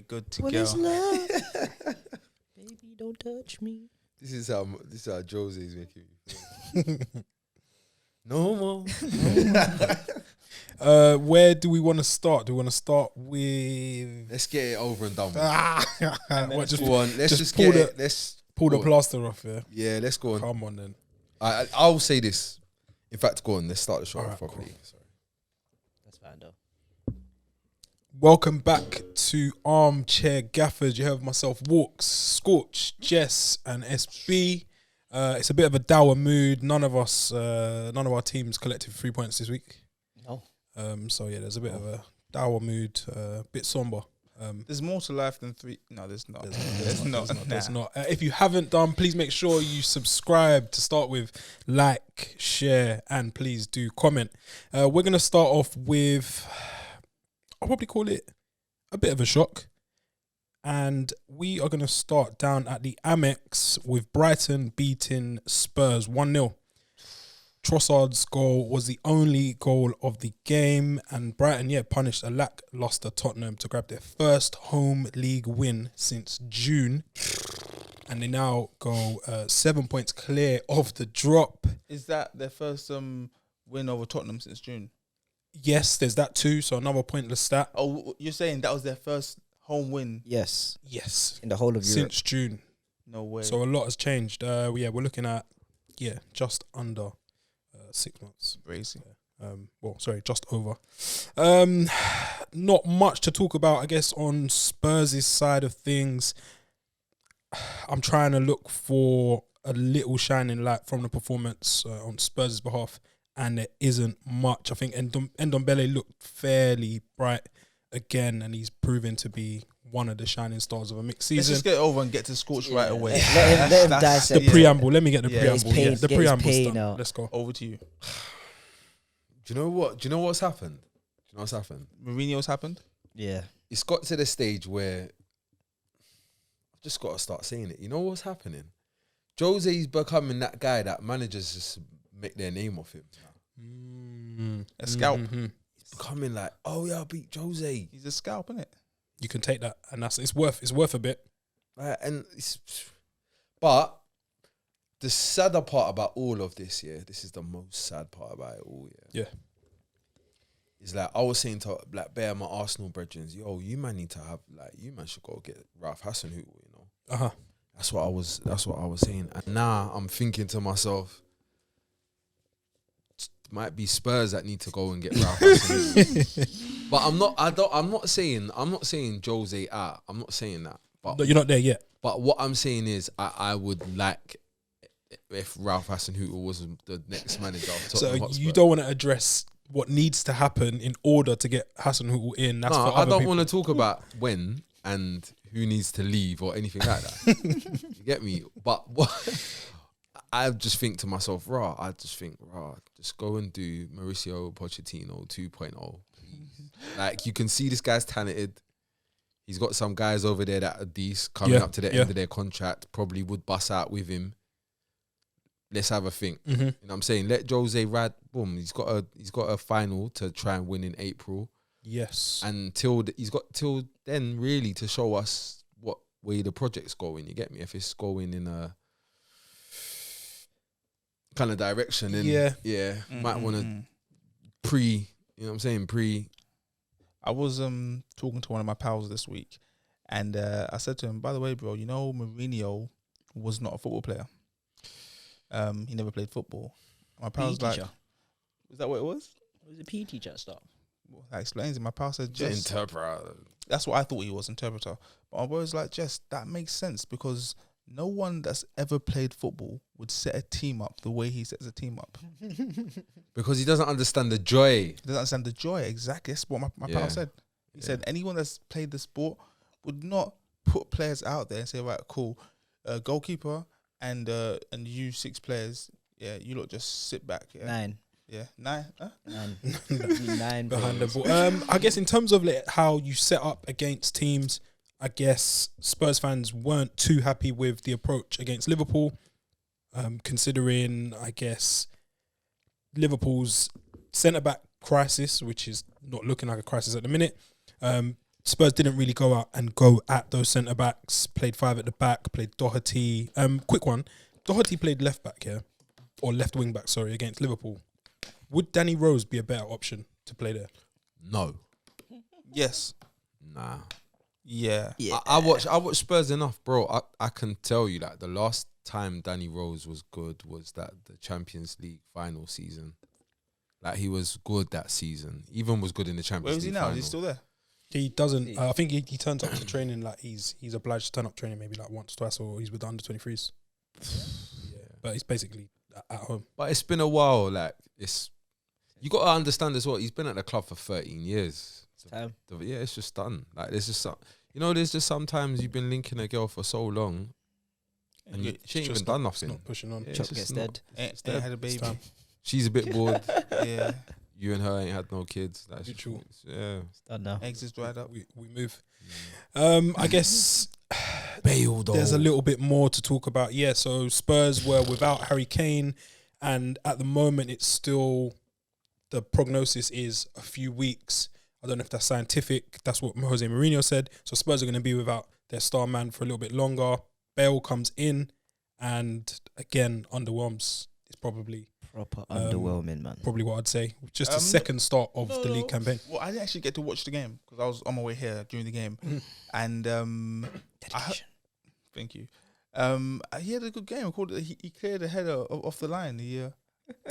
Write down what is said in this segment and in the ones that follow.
Good to What go. is love? Baby, don't touch me. This is how Jose is making me. No more. Where do we want to start? Do we want to start with? Let's get it over and done with. What, just Go on. Let's just pull get the it. Let's pull the go on. plaster off. Yeah, Yeah, let's go on. come on then. I'll say this. In fact, go on. Let's start the show All off right, properly. cool. Sorry. That's fine though. Welcome back to Armchair Gaffers. You have myself, Walks, Scorch, Jess, and SB. It's a bit of a dour mood. None of our teams collected 3 points this week. No. So yeah, there's a bit of a dour mood, bit somber. There's more to life than three. No, there's not. There's not. If you haven't done, please make sure you subscribe to start with, like, share, and please do comment. We're gonna start off with, I'll probably call it a bit of a shock, and we are gonna start down at the Amex with Brighton beating Spurs 1-0. Trossard's goal was the only goal of the game, and Brighton, punished a lackluster Tottenham to grab their first home league win since June, and they now go 7 points clear of the drop. Is that their first win over Tottenham since June? Yes, there's that too, so another pointless stat. Oh, you're saying that was their first home win? Yes. Yes, In the whole of Europe. since June. No way. So a lot has changed. We're looking at just under 6 months. Crazy. Just over. Not much to talk about, I guess, on Spurs' side of things. I'm trying to look for a little shining light from the performance on Spurs' behalf, and there isn't much. I think Ndombele looked fairly bright again, and he's proven to be one of the shining stars of a mixed Let's season. just get it over and get to Scorch right away. Let him dissect. The preamble. Let me get the Yeah. preamble. His pain- The get his preamble's pain done. out. Let's go. Over to you. Do you know what? Do you know what's happened? Mourinho's happened? Yeah. It's got to the stage where I've just got to start saying it. You know what's happening? Jose's becoming that guy that managers just make their name off him. A scalp. Mhm. He's becoming like, oh yeah, I beat Jose. He's a scalp, isn't it? You can take that, and it's worth a bit. But the sadder part about all of this, this is the most sad part about it all, Yeah. Is like I was saying to bear my Arsenal brethren, yo, you man need to have you man should go get Ralph Hasenhüttl, you know. That's what I was saying. And now I'm thinking to myself, it might be Spurs that need to go and get Ralph Hasenhüttl. But I'm not saying Jose out. I'm not saying that. But No, you're not there yet. But what I'm saying is I would like if Ralph Hasenhüttl was the next manager of Tottenham So Hotspur. you don't want to address what needs to happen in order to get Hasenhüttl in. That's No, for I other don't people. want to talk about when and who needs to leave or anything like that. You get me? But what I just think to myself, just go and do Mauricio Pochettino 2.0. Like, you can see this guy's talented. He's got some guys over there that are decent coming up to the end of their contract, probably would bust out with him. Let's have a think. Mm-hmm. You know what I'm saying? Let Jose ride. Boom. He's got a final to try and win in April. Yes. And he's got till then really to show us what way the project's going. You get me? If it's going in a kind of direction, then might want to you know what I'm saying? I was talking to one of my pals this week, and I said to him, by the way, bro, you know Mourinho was not a football player. He never played football. My pal was like, is that what it was? He was a PE teacher at start. Well, that explains it. My pal said, Just interpreter. That's what I thought he was, interpreter. But my boy was like, Jess, that makes sense because no one that's ever played football would set a team up the way he sets a team up. Because he doesn't understand the joy. He doesn't understand the joy. Exactly. That's what my pal said. He said anyone that's played the sport would not put players out there and say, right, cool, goalkeeper and you 6 players, you lot just sit back. Yeah? 9. Yeah, 9. Huh? Nine behind the players. ball. I guess in terms of like how you set up against teams, I guess Spurs fans weren't too happy with the approach against Liverpool, considering, I guess, Liverpool's centre-back crisis, which is not looking like a crisis at the minute. Spurs didn't really go out and go at those centre-backs, played 5 at the back, played Doherty. Quick one, Doherty played left-back here, or left wing-back, sorry, against Liverpool. Would Danny Rose be a better option to play there? No. Yes. Nah. Yeah. Yeah. I watch Spurs enough, bro. I can tell you that the last time Danny Rose was good was that the Champions League final season. Like, he was good that season. Even was good in the Champions Where is he League now? final. Is he still there? He doesn't. I think he turns up to training like he's obliged to turn up training maybe like once, twice, or he's with the under 23s. Yeah, but he's basically at home. But it's been a while. Like, you got to understand as well. He's been at the club for 13 years. Time. Yeah, it's just done. Like, there's just there's just sometimes you've been linking a girl for so long, and she ain't Just even done not- it's nothing. Not pushing on. Yeah, it's Chop just gets not- dead. Ain't dead. had a baby. time. She's a bit bored. Yeah. You and her ain't had no kids. That's Mutual. yeah. It's done now. Eggs is dried up. We move. I guess Bale though. there's a little bit more to talk about. Yeah, so Spurs were without Harry Kane, and at the moment it's still, the prognosis is a few weeks. I don't know if that's scientific. That's what Jose Mourinho said. So Spurs are going to be without their star man for a little bit longer. Bale comes in and again underwhelms. It's probably Proper underwhelming, man. what I'd say. Just a second start of the league campaign. Well, I didn't actually get to watch the game because I was on my way here during the game, and thank you. He had a good game. He cleared the header off the line. He headed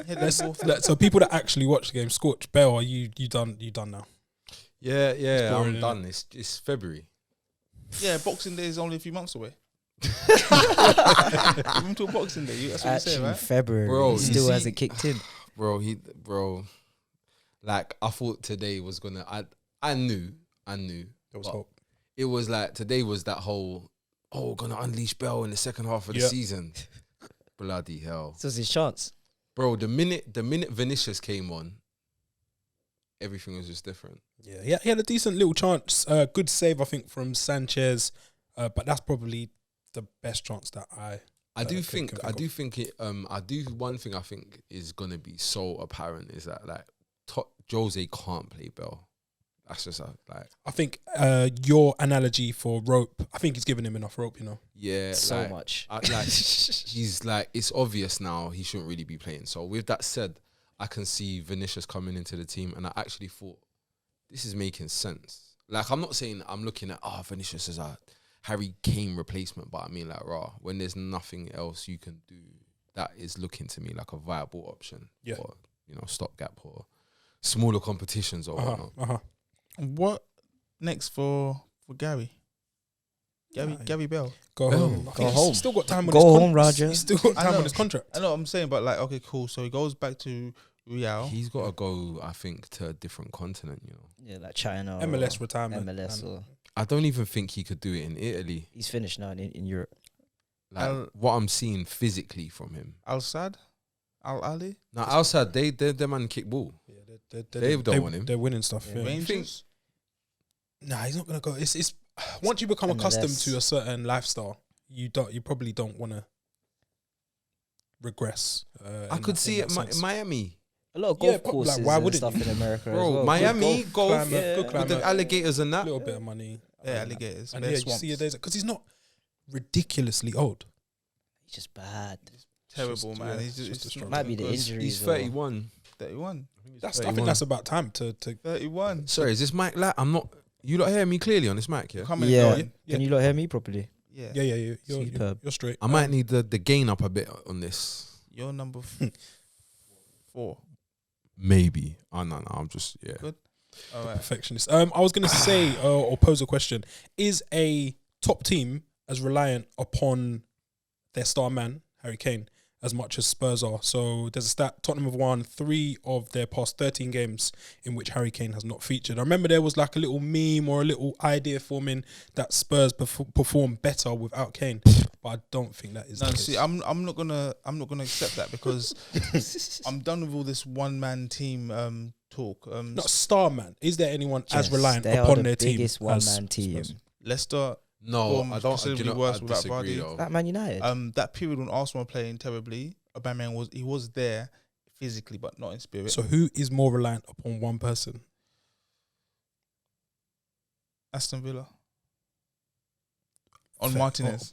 the ball. So people that actually watch the game, Scorch, Bale, are you done now? Yeah, boring, I'm done. It's February. Yeah, Boxing Day is only a few months away. Even to Boxing Day, that's what you say, Actually, right? February. Bro, It you still see- hasn't kicked in. Bro. Like, I thought today was gonna. I knew. There was But hope. It was like today was that whole. Oh, gonna unleash Bell in the second half of the Yeah. season. Bloody hell, This was his chance. bro! The minute Vinicius came on, everything was just different. Yeah, he had a decent little chance. Good save, I think, from Sanchez. But that's probably the best chance that I do can think think one thing I think is gonna be so apparent is that like Jose can't play Bell. That's just I think your analogy for rope, I think he's given him enough rope, yeah, So like, much. He's like, it's obvious now he shouldn't really be playing. So with that said, I can see Vinicius coming into the team, and I actually thought this is making sense. Like, I'm not saying I'm looking at Vinicius as a Harry Kane replacement, but I mean like when there's nothing else you can do, that is looking to me like a viable option. Yeah. Or, stopgap or smaller competitions or whatnot. What next for Gary? Gary Bell. Go Bell. home. Go home. He's still got time on Go his home, Roger. He's still got I time know. on his contract. I know what I'm saying, but like, okay, cool. So he goes back to Real. He's got to go, I think, to a different continent, Yeah, like China. MLS or retirement. MLS and- or I don't even think he could do it in Italy. he's finished now in Europe. Like, what I'm seeing physically from him. Al Sad, Al Ali, Now, outside, they man kick ball. Yeah, They don't want him. They're winning stuff. Yeah. Yeah. Rangers. Nah, he's not gonna go. It's once you become MLS. accustomed to a certain lifestyle, you probably don't want to regress. I could see it Miami. A lot of Yeah, golf but, like, courses why and wouldn't stuff you? in America Bro, as well. Miami, Good golf, climate, yeah. good with climate, the alligators and a that. little bit of money. Yeah, alligators. And Bare yeah, you swamps. see your days because he's not ridiculously old. He's just bad. Terrible, Just- man. yeah, He's it's just just a struggle. Might be the He's injuries. 31. 31. I 31. think that's about time to 31. Sorry, is this mic loud? I'm not. You not hearing me clearly on this mic, yeah? Coming Yeah. and going. Yeah. Can you not hear me properly? Yeah. yeah. You're Superb. straight. I might need the gain up a bit on this. You're number 4. Maybe. Oh, no, I'm just, yeah. Good. All right. Perfectionist. I was gonna say or pose a question: is a top team as reliant upon their star man Harry Kane as much as Spurs are. So there's a stat: Tottenham have won 3 of their past 13 games in which Harry Kane has not featured. I remember there was like a little meme or a little idea forming that Spurs perform better without Kane, but I don't think that is. No, the case. see, I'm not gonna accept that because I'm done with all this one man team talk. Not star man. Is there anyone as Yes, reliant they are upon the their team biggest as one-man team. Spurs? Leicester. No, I don't. Considerably worse without disagree Vardy. though. That Man United. That period when Arsenal were playing terribly, Aubameyang was there physically but not in spirit. So who is more reliant upon one person? Aston Villa on Fair. Martinez.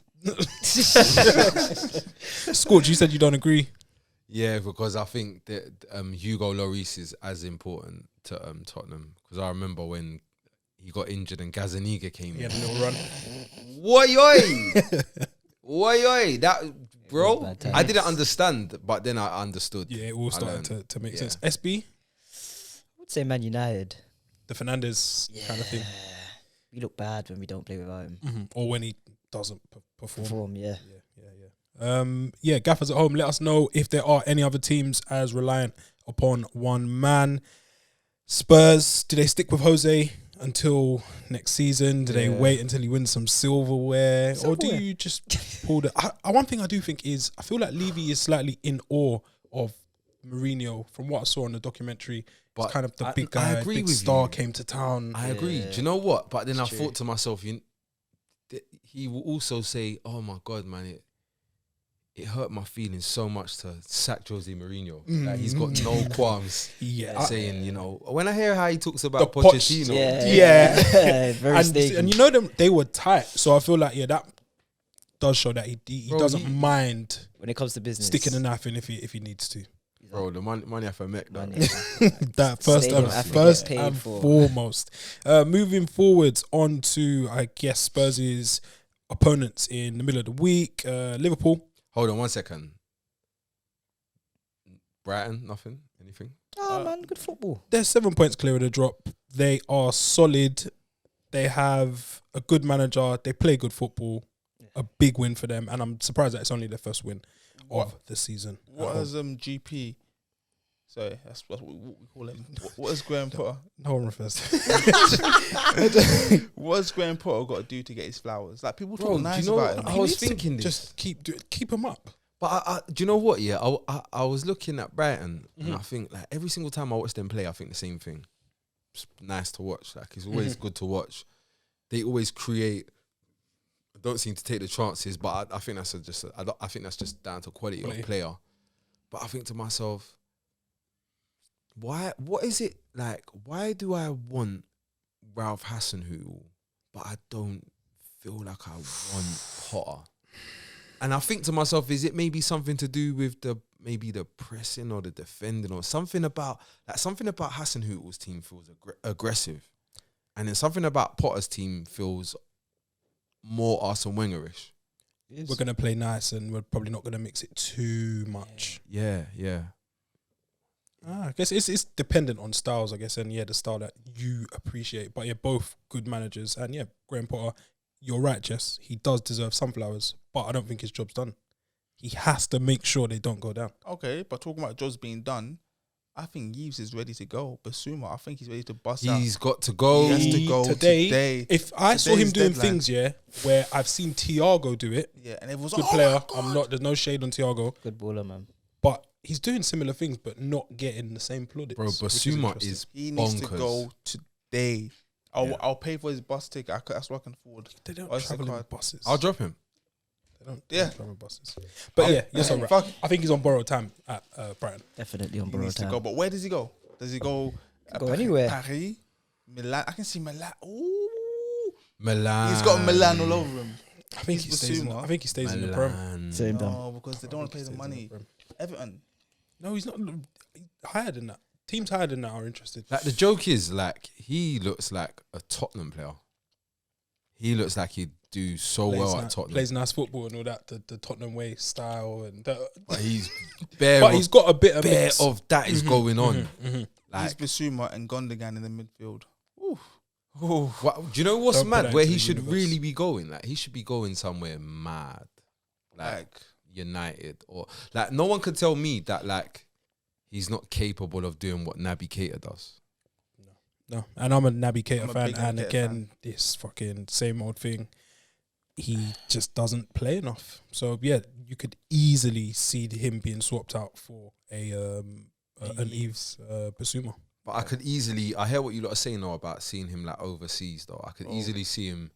Scorch, you said you don't agree. Yeah, because I think that Hugo Lloris is as important to Tottenham. Because I remember when he got injured and Gazaniga came He in. had a little run. Oi, that bro, Bad times. I didn't understand, but then I understood. Yeah, it all started learned. to make Yeah. sense. SB, I would say Man United. the Fernandes kind of thing. We look bad when we don't play without him. Or when he doesn't perform. Perform, yeah. Yeah, gaffers at home, let us know if there are any other teams as reliant upon one man. Spurs, do they stick with Jose until next season? Do they Yeah. wait until he wins some silverware? Or do Silverware. you just pull the... one thing I do think is, I feel like Levy is slightly in awe of Mourinho from what I saw in the documentary. But It's kind of the I- big I guy, agree big with star you. came to town. I agree. Yeah. Do you know what? But then I It's true. thought to myself, he will also say, "Oh my God, man, it hurt my feelings so much to sack Jose Mourinho. Like, he's got no qualms Yeah. saying, when I hear how he talks about The Poch- Pochettino, Yeah. Very and sneaky. you know them, they were tight. So I feel like that does show that he Bro, doesn't he- mind when it comes to business. sticking a knife in if he needs to. bro, the money I for Mech, though. Money. That first Stadium and, have to first get paid and for. foremost. Moving forwards on to, I guess, Spurs' opponents in the middle of the week. Liverpool. Hold on 1 second. Brighton, nothing, anything. Oh man, good football. They're 7 points clear of the drop. They are solid. They have a good manager. They play good football. A big win for them. And I'm surprised that it's only their first win of the season. What has GP? Sorry, that's what we call him. What has Graham Potter? No one refers to What has Graham Potter got to do to get his flowers? Like people Bro, talk do nice you know about what? him. I was thinking this. Just keep him up. But do you know what? Yeah, I was looking at Brighton, and I think like every single time I watch them play, I think the same thing. It's nice to watch. Like it's always good to watch. They always create. Don't seem to take the chances, but I think that's I think that's just down to quality of player. But I think to myself, why? What is it like? Why do I want Ralph Hasenhüttl, but I don't feel like I want Potter? And I think to myself, is it maybe something to do with the pressing or the defending or something about Hasenhüttl's team feels aggressive, and then something about Potter's team feels more Arsene Wenger-ish. We're going to play nice and we're probably not going to mix it too much. Yeah. I guess it's dependent on styles, I guess, and the style that you appreciate. But both good managers. And Graham Potter, you're right, Jess. He does deserve some flowers, but I don't think his job's done. He has to make sure they don't go down. Okay, but talking about jobs being done, I think Yves is ready to go. Basuma, I think he's ready to bust out. He's got to go. He has to go today. If I saw him Today's doing deadline. things, where I've seen Thiago do it, Yeah, and it was good player. I'm not. There's no shade on Thiago, Good baller, man. but he's doing similar things, but not getting the same plaudits. Bro, which Basuma interesting. is He needs to bonkers. go today. I'll pay for his bus ticket. That's what I can afford. They don't What's the travel in card? buses. I'll drop him. They don't Yeah. travel buses. But yes, all right. Fuck. I think he's on borrowed time at Brighton. Definitely on He borrowed needs to time. go. But where does he go? Does he go? Go anywhere. Paris, Milan. I can see Milan. Ooh, Milan. he's got Milan all over him. I think he He's stays. In, Basuma. I think he stays in the Prem. Milan. Same done. No, because they don't want to pay the money. Everton. No, he's not higher than that. Teams higher than that are interested. Like the joke is, like he looks like a Tottenham player. He looks like he'd do so well at Tottenham. Plays nice football and all that. The Tottenham way style and. But he's bare. But he's got a bit of bare mix. of that is going on. He's Like, Basuma and Gundogan in the midfield. Ooh. do you know what's Don't put that mad? Where into he the should universe. really be going? Like he should be going somewhere mad. Like United or like no one could tell me that like he's not capable of doing what Naby Keita does. No, and I'm a Naby Keita I'm a fan, big and Naby Keita again, this fucking same old thing. He just doesn't play enough. So yeah, you could easily see him being swapped out for an Yves Bissouma. But I hear what you lot are saying though about seeing him like overseas though. I could easily see him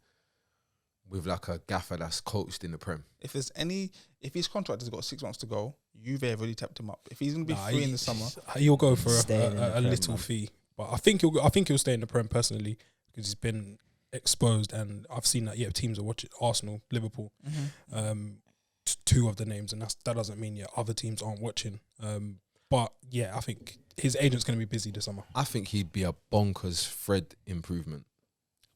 with like a gaffer that's coached in the Prem. If his contract has got 6 months to go, Juve have already tapped him up. If he's gonna be free in the summer, he'll go for Staying in the a Prem, little man. fee. But I think he'll stay in the Prem personally because he's been exposed, and I've seen that teams are watching Arsenal, Liverpool, 2 of the names, and that doesn't mean other teams aren't watching. But yeah, I think his agent's going to be busy this summer. I think he'd be a bonkers Fred improvement.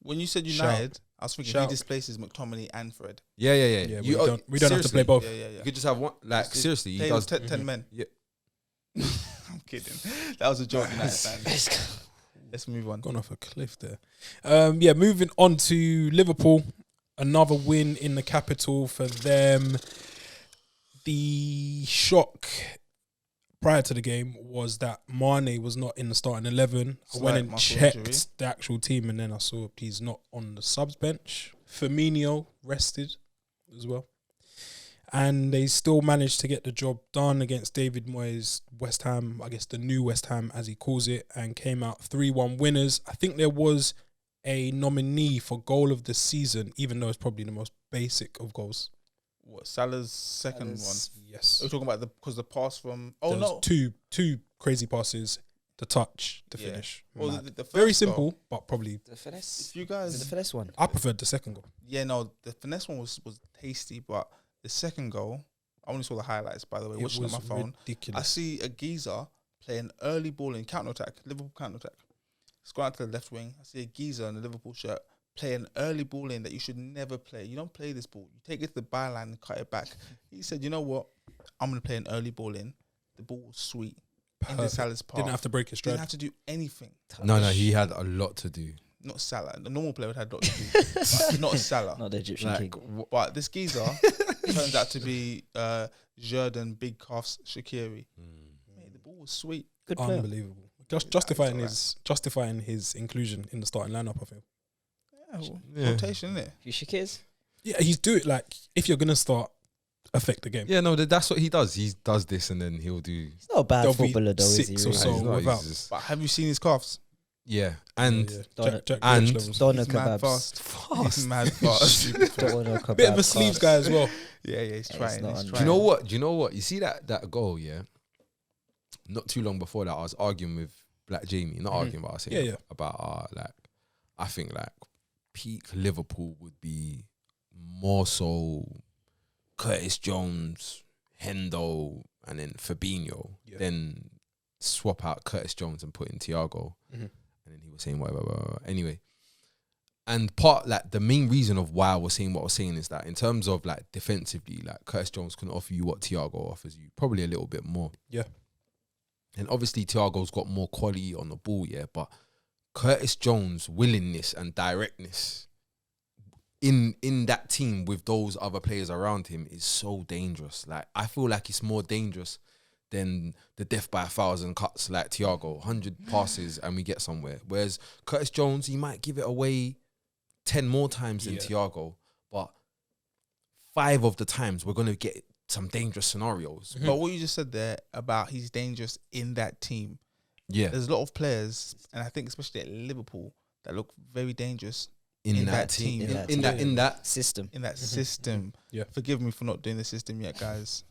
when you said United, I was thinking he displaces McTominay and Fred. Yeah. We don't have to play both. Yeah. You could just have one. Like seriously, he Play does. with 10 men. Yeah. I'm kidding. That was a joke, United fans. Let's move on. Gone off a cliff there. Moving on to Liverpool. Another win in the capital for them. The shock prior to the game was that Mane was not in the starting 11. I went and checked the actual team, and then I saw he's not on the subs bench. Firmino rested as well. And they still managed to get the job done against David Moyes' West Ham, I guess the new West Ham as he calls it, and came out 3-1 winners. I think there was a nominee for goal of the season, even though it's probably the most basic of goals. What, Salah's second one? Yes. Are we talking about because the pass from... There was two crazy passes, the touch, the finish. Well, the first very simple, goal, but probably... The finesse. If you guys... The finesse one. I preferred the second goal. Yeah, no, the finesse one was tasty, but the second goal, I only saw the highlights, by the way, watching on my phone. Ridiculous. I see a geezer playing early ball in counter-attack, Liverpool counter-attack. It's gone out to the left wing. I see a geezer in a Liverpool shirt playing early ball in that you should never play. You don't play this ball. You take it to the byline and cut it back. He said, you know what? I'm going to play an early ball in. The ball was sweet. Into Salah's path. Didn't have to break his stride. Didn't have to do anything. No, he had a lot to do. Not Salah. The normal player would have a lot to do. But not Salah. Not the Egyptian king. But this geezer turns out to be Jordan Big Calf's Shaqiri. Mate, the ball was sweet. Good player. Unbelievable. Just justifying his inclusion in the starting lineup, I feel. Rotation, isn't it? You Shakirs? Yeah, he's doing like if you're gonna start, affect the game. Yeah, no, that's what he does. He does this and then he'll do. He's not a bad There'll be footballer though, is he? 6 or Really? so He's not, without. he's just- But have you seen his calves? yeah, and Jack and- Grealish levels. Doner He's mad kebabs. fast. He's mad fast. Doner kebabs. Bit of a sleeves guy as well. Yeah, he's trying. not He's under- do you know what? You see that goal, yeah? Not too long before that, I was arguing with Black Jamie. Not arguing, but I was saying about like I think like peak Liverpool would be more so Curtis Jones, Hendo, and then Fabinho. Then swap out Curtis Jones and put in Thiago. And then he was saying whatever. Anyway. And the main reason of why I was saying what I was saying is that in terms of like defensively, like Curtis Jones can offer you what Thiago offers you, probably a little bit more. Yeah. And obviously Thiago's got more quality on the ball, but Curtis Jones' willingness and directness in that team with those other players around him is so dangerous. Like I feel like it's more dangerous than the death by 1,000 cuts like Thiago, 100 passes and we get somewhere. Whereas Curtis Jones, he might give it away 10 more times than Thiago, but 5 of the times we're going to get some dangerous scenarios. But what you just said there about he's dangerous in that team. Yeah. There's a lot of players, and I think especially at Liverpool, that look very dangerous In that team. In that system. in that system. Yeah. Forgive me for not doing the system yet, guys.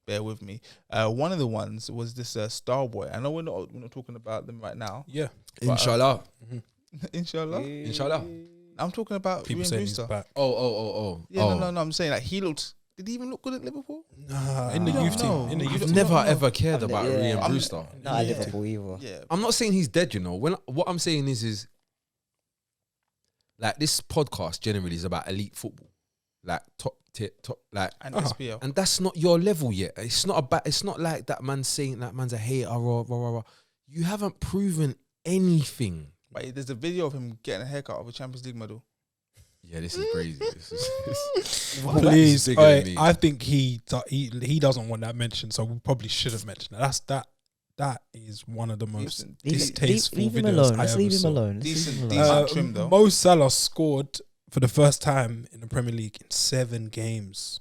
Bear with me. One of the ones was this Star Boy. I know we're not talking about them right now. Yeah. Inshallah. Inshallah. Inshallah. I'm talking about People Ryan saying he's Brewster. back. Oh. Yeah, no. I'm saying like he looked. Did he even look good at Liverpool? Nah, in the I youth don't team. In know. the youth I've team. never ever cared about Yeah. Ryan I'm- Brewster. Not at Liverpool either. Yeah. I'm not saying he's dead, you know. What I'm saying is like this podcast generally is about elite football, like top like, And SPL. and that's not your level yet. It's not like that man saying that man's a hater. Rah. You haven't proven anything. But there's a video of him getting a haircut of a Champions League medal. Yeah, this is crazy. Please, bigger than me. I think he doesn't want that mentioned, so we probably should have mentioned it. That is one of the most distasteful leave him videos alone. I Let's ever leave him saw. alone. Decent trim though. Mo Salah scored for the first time in the Premier League in 7 games.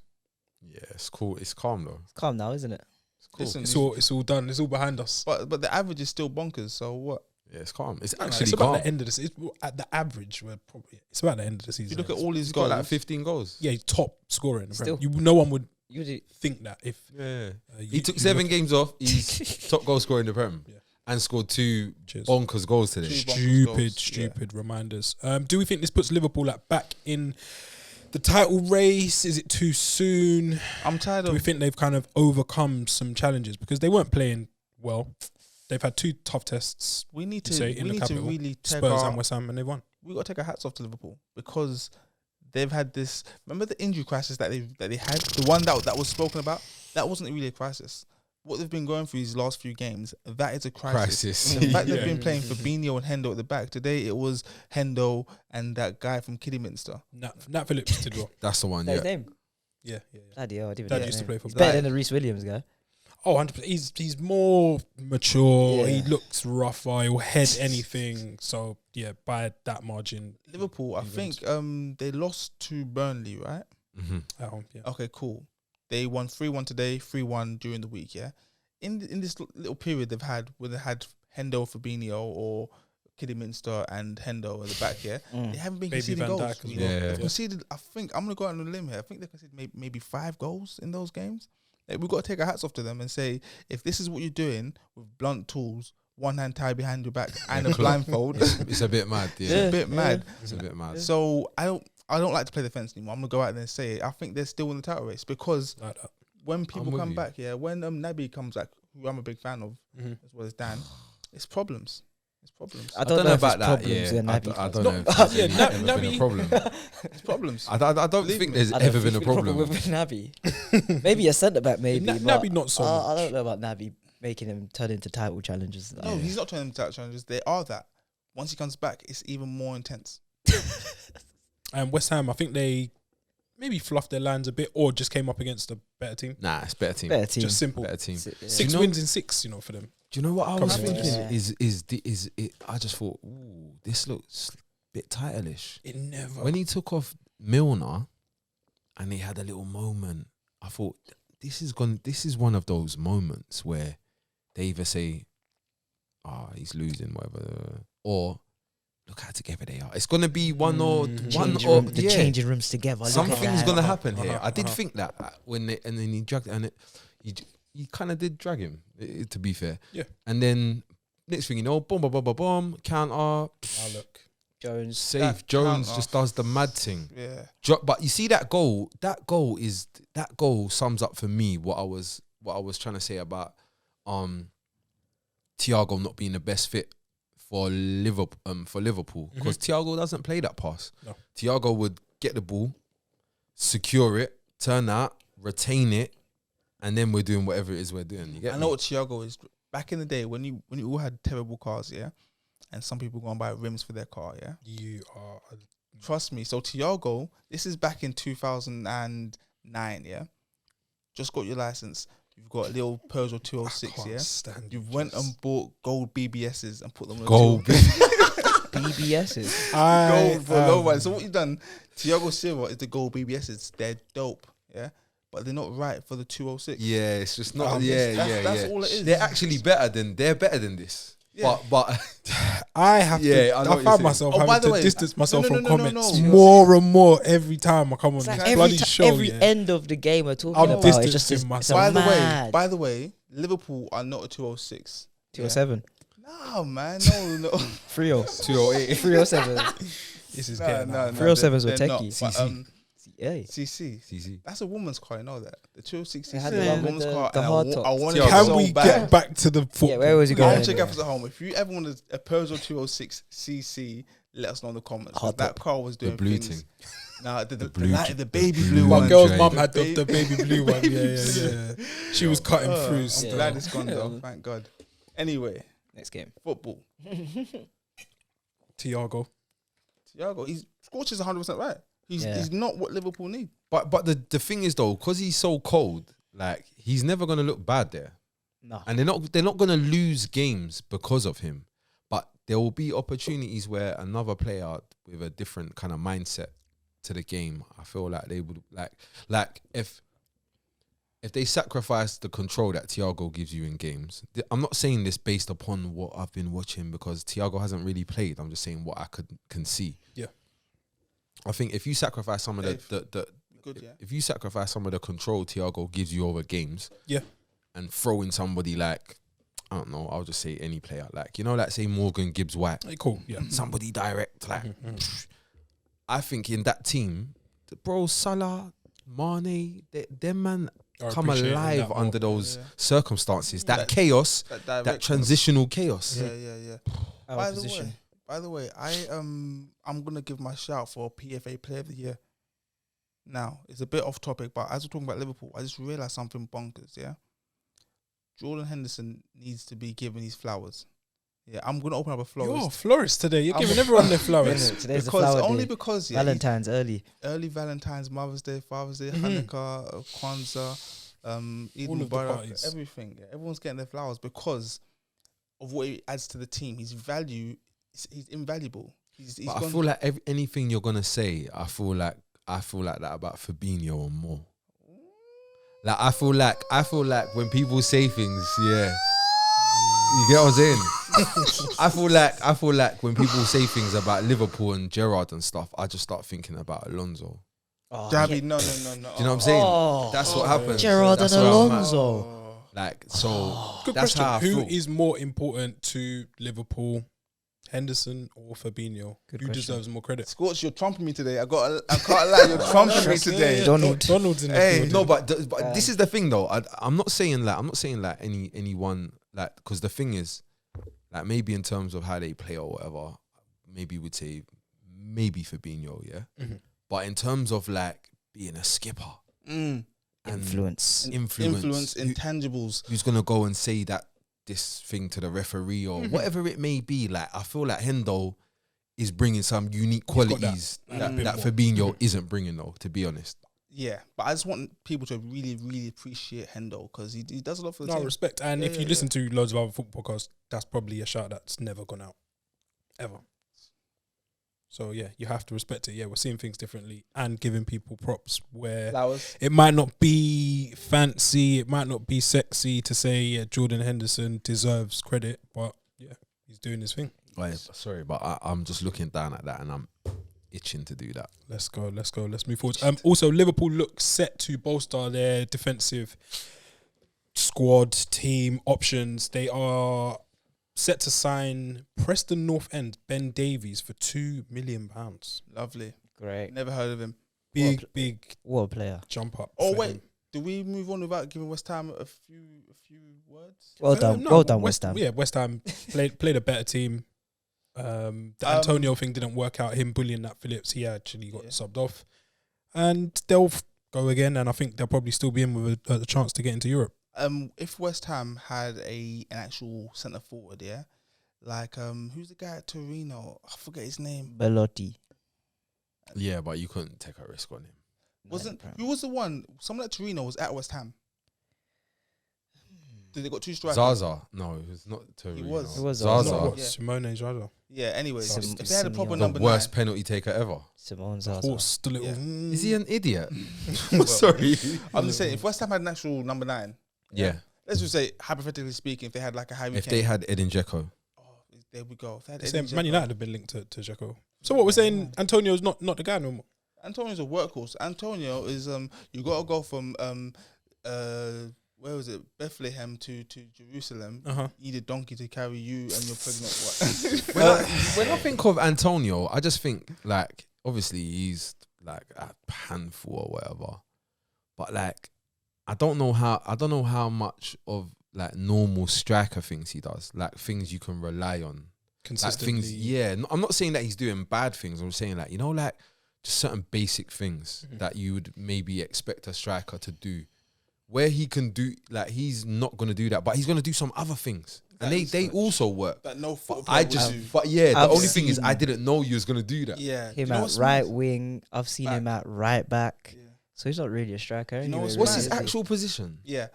Yeah, it's cool. It's calm though. It's calm now, isn't it? It's cool. Listen, It's all done. It's all behind us. but the average is still bonkers. So what? Yeah, it's calm. It's No, actually it's about calm. the end of the season. At the average, it's about the end of the season. You look at all his He's got goals. like 15 goals. yeah, he's top scorer in the Premier. Still. No one would You do. think that if Yeah. you- He took you 7 look- games off. He's top goal scorer in the Prem. Yeah. And scored 2 Cheers. bonkers goals today. Two bonkers Stupid goals, reminders. Do we think this puts Liverpool back in the title race? Is it too soon? I'm tired Do of. we think they've kind of overcome some challenges because they weren't playing well? They've had 2 tough tests. We need you to. say, in We the need to capital, really take Spurs our. and West Ham, and they won. We got to take our hats off to Liverpool because they've had this. Remember the injury crisis that they had, the one that was spoken about. That wasn't really a crisis. What they've been going through these last few games, that is a crisis. The fact they've Yeah. been playing Fabinho and Hendo at the back. Today it was Hendo and that guy from Kidderminster. Nat Phillips did well. That's the one, That's his yeah. name. Yeah. Daddy, I didn't Dad know used to his play name. for He's Black. better than the Reece Williams guy. Oh, 100%. He's more mature. Yeah. He looks rougher. He'll head anything. So, yeah, by that margin. Liverpool, I he think wins. they lost to Burnley, right? Mm-hmm. At home, yeah. Okay, cool. They won 3-1 today, 3-1 during the week, yeah? In this little period they've had, where they had Hendo, Fabinho, or Kidderminster and Hendo at the back, yeah? They haven't been Baby conceding Van goals. Dijk as You well. know? Yeah. They've conceded, I think, I'm going to go out on a limb here. I think they've conceded maybe 5 goals in those games. Like, we've got to take our hats off to them and say, if this is what you're doing with blunt tools, one hand tied behind your back and a blindfold, It's a bit mad, it's yeah. a bit mad. It's a bit mad. So I don't like to play the fence anymore. I'm gonna go out there and say it. I think they're still in the title race because Like that. when people with come you. back, yeah, when Naby comes back, who I'm a big fan of, Mhm. as well as Dan, it's problems. It's problems. I don't know if it's problems Yeah, when I Naby don't comes know back. if there's Yeah, ever been Naby- a problem. It's problems. I don't Believe think me. there's I don't ever think been a the problem. with Naby. Maybe a centre back, maybe. Na- but Naby not so I much. don't know about Naby making him turn into title challenges. No, he's not turning them title challenges. They are that. Once he comes back, it's even more intense. And West Ham, I think they maybe fluffed their lines a bit or just came up against a better team. Nah, it's better team. Better team. Just simple. Better team. Yeah. 6 You know- wins in 6, for them. Do you know what I was Come on. thinking? Yeah. Is it? I just thought, ooh, this looks a bit title-ish. It never. When he took off Milner, and they had a little moment, I thought this is one of those moments where they either say, he's losing, whatever, or look how together they are. It's gonna be one or The changing rooms together. Look at something's that. gonna happen here. Uh-huh, I did uh-huh. think that and then he dragged and he kind of did drag him. To be fair, Yeah. And then next thing you know, boom, boom, boom, boom, boom, counter, Look. Jones. save. That Jones counter. just does the mad thing. Yeah. But you see that goal. That goal sums up for me what I was trying to say about Thiago not being the best fit for Liverpool because Thiago doesn't play that pass. No. Thiago would get the ball, secure it, turn out, retain it, and then we're doing whatever it is we're doing. You get I know what Thiago is. Back in the day, when you all had terrible cars, yeah, and some people go and buy rims for their car, yeah. You are. Trust me. So Thiago, this is back in 2009, yeah. Just got your license. You've got a little Peugeot 206, yeah. Stand You went and bought gold BBSs and put them on Gold the BBSs. gold for low one. So what you've done, Thiago Silva is the gold BBSs. They're dope, yeah, but they're not right for the 206. Yeah, it's just not. That's all it is. They're actually better than this. Yeah. But I have Yeah, to. I know I what found you're myself saying. Oh, by having the to way, distance myself no, from no, no, comments no. more and more every time I come on It's this like bloody show. every yeah. end of the game we're talking I'm about. It's just distancing it's myself. By the way, Liverpool are not a 206. 207. No, man, no. 30. 208. 307. This is No, getting no, out. no. 307s were they're not. techie. But, Yeah. CC. CC. That's a woman's car, you know that. The 206 They CC had is the a one with woman's the- car. the and hard I tops. want it Can Can so we bad. get back to the football? Yeah, where was he I going? want to check out at home. If you ever want a Peugeot 206 CC, let us know in the comments. 'cause Hard that top. ur was doing blue things. thing. Nah, the blue light, j- the baby the blue blue My one. girl's Jay. mum had Baby- the baby blue one. Yeah. She was cutting through. I'm stuff. glad it's gone though. Thank God. Anyway, Next game. football. Thiago. Thiago, he's Scorch is 100% right. He's not what Liverpool need. But the thing is though, because he's so cold, like he's never gonna look bad there. No. And they're not gonna lose games because of him. But there will be opportunities where another player with a different kind of mindset to the game, I feel like they would like if they sacrifice the control that Thiago gives you in games. I'm not saying this based upon what I've been watching because Thiago hasn't really played. I'm just saying what I can see. Yeah. I think if you sacrifice some of if you sacrifice some of the control Thiago gives you over games, and throw in somebody like, I don't know, I'll just say any player, like, you know, like say Morgan Gibbs White, Cool, yeah. somebody direct, like, I think in that team, bro, Salah, Mane, them man come alive under those circumstances, that chaos, that transitional chaos. Yeah. By the way, I'm gonna give my shout for PFA Player of the Year. Now, it's a bit off topic, but as we're talking about Liverpool, I just realised something bonkers, yeah? Jordan Henderson needs to be given his flowers. Yeah, I'm going to open up a florist. You're a florist today. You're giving everyone their flowers. Today's the flower day. Because Valentine's early Valentine's, Mother's Day, Father's Day, Hanukkah, Kwanzaa, Eid Mubarak, everything. Yeah, everyone's getting their flowers because of what he adds to the team. His value, he's invaluable. But I feel like anything you're gonna say, I feel like that about Fabinho or more. Like I feel like when people say things, yeah, you get what I'm saying. I feel like when people say things about Liverpool and Gerrard and stuff, I just start thinking about Alonso. Dabby, no. Do you know what I'm saying? That's what happens. Gerrard and Alonso. Like, so Good that's question. how I Who feel. is more important to Liverpool, Henderson or Fabinho? Who question. deserves more credit? Scorch, you're trumping me today. I can't lie, you're trumping me today. Donald's in Hey, the No, but this is the thing though. I'm not saying like anyone, like, because the thing is, like, maybe in terms of how they play or whatever, maybe we'd say maybe Fabinho, yeah. Mm-hmm. But in terms of like being a skipper, and influence, intangibles, who's gonna go and say that this thing to the referee or whatever it may be, like, I feel like Hendo is bringing some unique qualities that Fabinho isn't bringing though, to be honest. Yeah, but I just want people to really, really appreciate Hendo because he does a lot for the team. Respect. And if you listen to loads of other football podcasts, that's probably a shout that's never gone out, ever. So yeah, you have to respect it. Yeah, we're seeing things differently and giving people props where it might not be fancy, it might not be sexy to say Jordan Henderson deserves credit, but yeah, he's doing his thing. Sorry, but I'm just looking down at that and I'm itching to do that. Let's go. Let's move forward. Also, Liverpool look set to bolster their defensive squad, team options. They are set to sign Preston North End Ben Davies for £2 million. Lovely. great. Never heard of him. Big What a player. jump up. Oh, for wait. him. Do we move on without giving West Ham a few words? Well done. No, Well done, West Ham. Yeah, West Ham played a better team. The Antonio thing didn't work out. Him bullying that Phillips, he actually got subbed off. And they'll go again, and I think they'll probably still be in with a chance to get into Europe. If West Ham had an actual centre forward, yeah, like who's the guy at Torino? I forget his name. Belotti. Yeah, but you couldn't take a risk on him. Who was the one? Someone at Torino was at West Ham. Did they got two strikers? Zaza. No, it was not Torino. It was Zaza. Not Yeah. Simone Zaza. Yeah. Anyway, Sim- if they had a proper Simeone. The number worst 9, penalty taker ever. Simone Zaza. Horse, the little. Yeah. Is he an idiot? Well, Sorry. I'm just saying, if West Ham had an actual number 9, Yeah. let's just say hypothetically speaking, if they had like a Harry If Kane, they had Edin Dzeko. there we go. If they had Same, Edin Man Dzeko- United have been linked to Dzeko. So what we're saying, Antonio's not the guy no more. Antonio's a workhorse. Antonio is you got to go from where was it, Bethlehem to Jerusalem. You need a donkey to carry you and your pregnant wife. When I think of Antonio, I just think, like, obviously he's like a handful or whatever, but like I don't know how much of like normal striker things he does, like things you can rely on, Consistently. like things. Yeah, I'm not saying that he's doing bad things. I'm saying, like, you know, like just certain basic things that you would maybe expect a striker to do. Where he can do, like, he's not going to do that, but he's going to do some other things. and they also work. That no football I player just, would do. but yeah, the I've only thing is I seen- didn't know you was gonna do that. Yeah. Him Do you know at what's right mad? wing. I've seen him Back. at right back. Yeah. So he's not really a striker. You know anyway, what's What's mad? his really, is he? actual position? Yeah.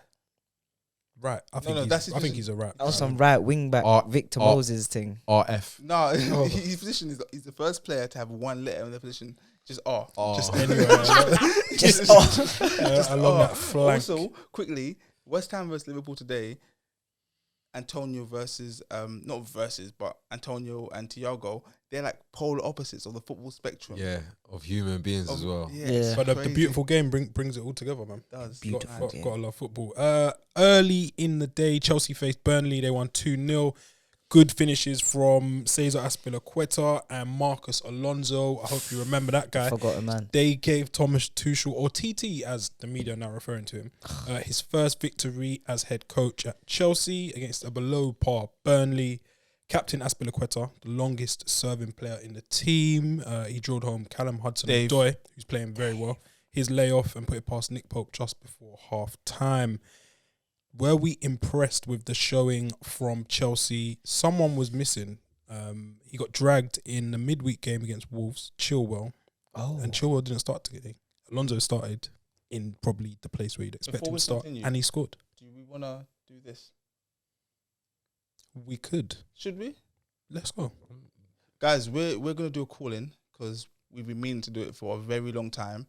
Right. I think no, that's he's, his I think he's a right. That was some right wing back Victor R- Moses thing. RF. No, Oh. his position is he's the first player to have one letter in the position. Just R. Just Anyway, Just along R. that flank. Also, quickly, West Ham versus Liverpool today. Antonio versus but Antonio and Thiago, they're like polar opposites of the football spectrum. Yeah, of human beings as well. Yeah, Yeah. it's But the crazy. beautiful game brings it all together, man. It does. Beautiful. Got to love football. Early in the day, Chelsea faced Burnley. They won 2-0. Good finishes from Cesar Azpilicueta and Marcus Alonso. I hope you remember that guy. Forgotten, man. They gave Thomas Tuchel, or TT as the media are now referring to him, his first victory as head coach at Chelsea against a below par Burnley. Captain Azpilicueta, the longest serving player in the team. He drilled home Callum Hudson-Odoi, who's playing very well. His layoff and put it past Nick Pope just before half time. Were we impressed with the showing from Chelsea? Someone was missing. He got dragged in the midweek game against Wolves, Chilwell. Oh, And Chilwell didn't start today. Alonso started in probably the place where you'd expect Before him we to start. continue- And he scored. Do we want to do this? We could. Should we? Let's go. Guys, we're going to do a call-in because we've been meaning to do it for a very long time.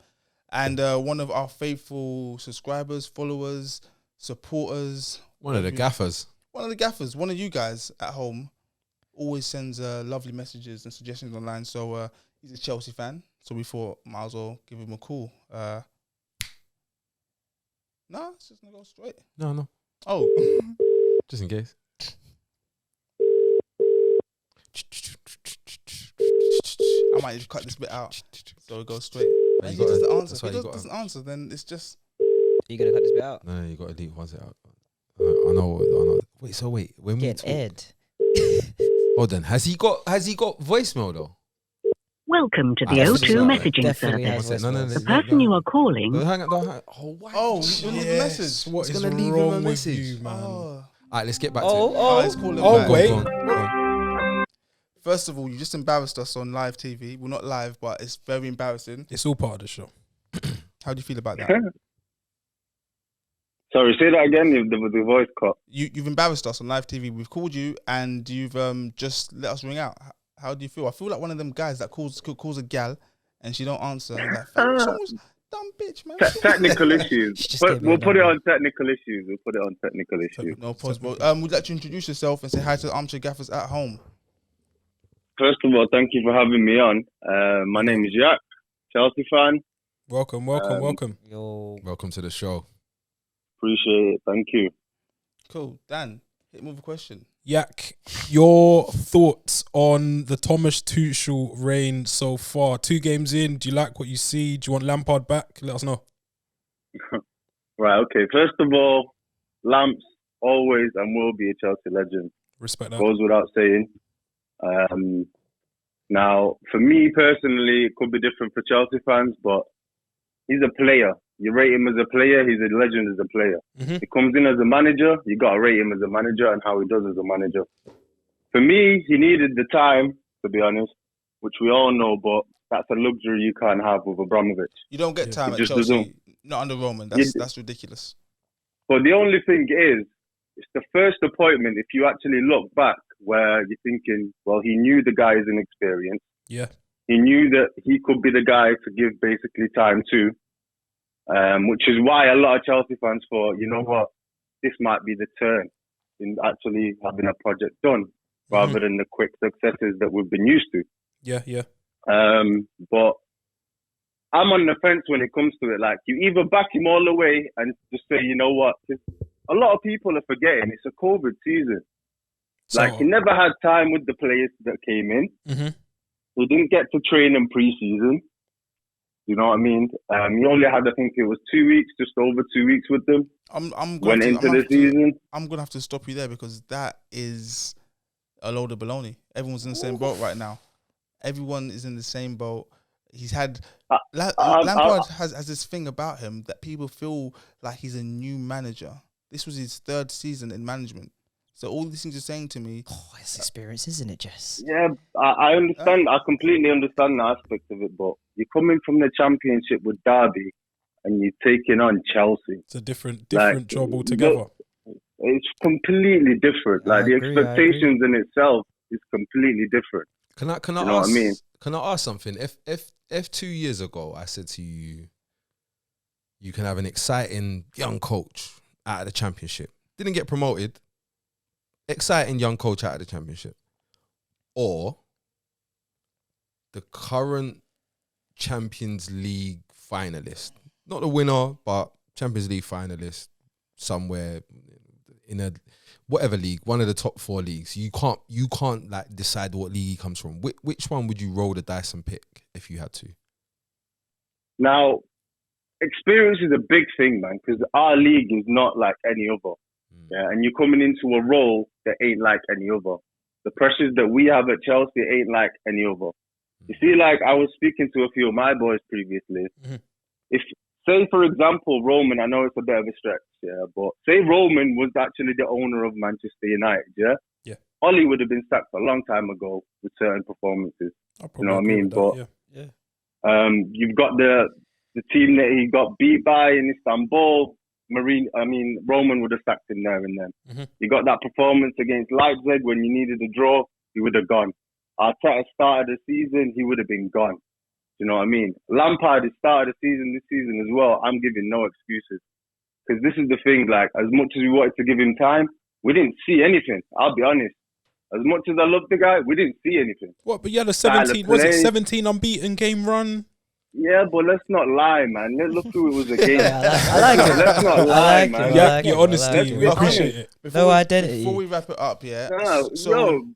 And one of our faithful subscribers, followers, supporters, One of the gaffers. one of the gaffers, one of you guys at home always sends lovely messages and suggestions online. So he's a Chelsea fan. So we thought might as well give him a call. No, it's just going to go straight. No. Oh, Just in case. I might just cut this bit out. So it goes straight. No, If you he doesn't gotta- answer, that's if why he you gotta- doesn't answer, then it's just... you gonna cut this bit out? No, you got to leave once it out. I know. Wait. When we Get talk, Ed. hold on. Has he got voicemail though? Welcome to the Definitely O2 has. messaging Definitely service. has. No. The person you are calling Don't hang up. Oh, why? Oh, you leave a message. What He's is gonna leave him a wrong with message. you, man? Oh. All right, let's get back to it. Oh, let's call him Oh, back. wait. Go on. First of all, you just embarrassed us on live TV. Well, not live, but it's very embarrassing. It's all part of the show. How do you feel about that? Sorry, say that again. The voice cut. You've embarrassed us on live TV. We've called you and you've just let us ring out. How do you feel? I feel like one of them guys that calls a gal and she don't answer. And like, someone's dumb bitch, man. Technical issues. She just But gave me we'll a put it number. on technical issues. We'll put it on technical issues. No possible. Would you like to introduce yourself and say hi to the armchair gaffers at home? First of all, thank you for having me on. My name is Jack, Chelsea fan. Welcome. Yo, Welcome to the show. Appreciate it. Thank you. Cool. Dan, hit me with a question. Yak, your thoughts on the Thomas Tuchel reign so far? 2 games in, do you like what you see? Do you want Lampard back? Let us know. Right, okay. First of all, Lamps always and will be a Chelsea legend. Respect that. Goes without saying. Now, for me personally, it could be different for Chelsea fans, but he's a player. You rate him as a player, he's a legend as a player. Mhm. He comes in as a manager, you got to rate him as a manager and how he does as a manager. For me, he needed the time, to be honest, which we all know, but that's a luxury you can't have with Abramovich. You don't get time He at just Chelsea. doesn't. Not under Roman. Yeah. That's ridiculous. But the only thing is, it's the first appointment, if you actually look back, where you're thinking, well, he knew the guy is inexperienced. Yeah. He knew that he could be the guy to give basically time to, which is why a lot of Chelsea fans thought, you know what, this might be the turn in actually having a project done, rather than the quick successes that we've been used to. Yeah. But I'm on the fence when it comes to it. Like, you either back him all the way and just say, you know what, 'cause a lot of people are forgetting it's a COVID season. Like, he never had time with the players that came in. Mhm. He didn't get to train in pre-season. You know what I mean? He only had, I think it was 2 weeks, just over 2 weeks with them. I'm Went going into the season. I'm gonna have to stop you there because that is a load of baloney. Everyone's in the same boat right now. Everyone is in the same boat. He's had Lampard has this thing about him that people feel like he's a new manager. This was his 3rd season in management, So all these things you're saying to me, Oh, it's experience, isn't it, Jess? Yeah, I understand. I completely understand the aspect of it, but you're coming from the Championship with Derby, and you're taking on Chelsea. It's a different Like, job altogether. It's completely different. Like, I the agree, I expectations in itself is completely different. Can I You know ask? what I mean? Can I ask something? If 2 years ago I said to you, you can have an exciting young coach out of the Championship, didn't get promoted, exciting young coach out of the Championship, or the current Champions League finalist, not the winner, but Champions League finalist somewhere in a whatever league, one of the top 4 leagues. You can't like decide what league he comes from. Which one would you roll the dice and pick if you had to? Now, experience is a big thing, man, because our league is not like any other. Yeah, and you're coming into a role that ain't like any other. The pressures that we have at Chelsea ain't like any other. You see, like, I was speaking to a few of my boys previously. If, say, for example, Roman, I know it's a bit of a stretch, yeah, but say Roman was actually the owner of Manchester United, yeah? Yeah. Ollie would have been sacked a long time ago with certain performances. You know what I mean? But you've got the team that he got beat by in Istanbul. Roman would have sacked him there and then. You got that performance against Leipzig when you needed a draw, he would have gone. Arteta started the season, he would have been gone. You know what I mean? Lampard has started the season this season as well. I'm giving no excuses. Because this is the thing, like, as much as we wanted to give him time, we didn't see anything. I'll be honest. As much as I love the guy, we didn't see anything. What, but you had a 17 unbeaten game run? Yeah, but let's not lie, man. Let's look who it was against. I like it. Let's not lie, man. Yeah, your honesty. We appreciate it. No identity. Before we wrap it up, yeah. No, So,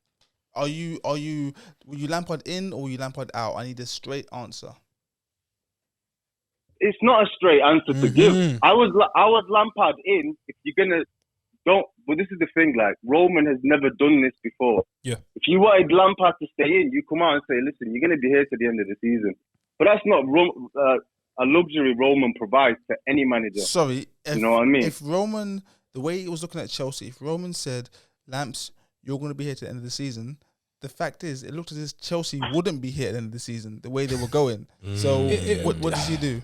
were you Lampard in or were you Lampard out? I need a straight answer. It's not a straight answer to give. I was Lampard in. If you're gonna but this is the thing. Like, Roman has never done this before. Yeah. If you wanted Lampard to stay in, you come out and say, "Listen, you're gonna be here to the end of the season." But that's not a luxury Roman provides to any manager. Sorry, you know what I mean? If Roman, the way he was looking at Chelsea, if Roman said, "Lamps, you're going to be here to the end of the season," the fact is, it looked as if Chelsea wouldn't be here at the end of the season, the way they were going. So, what did he do?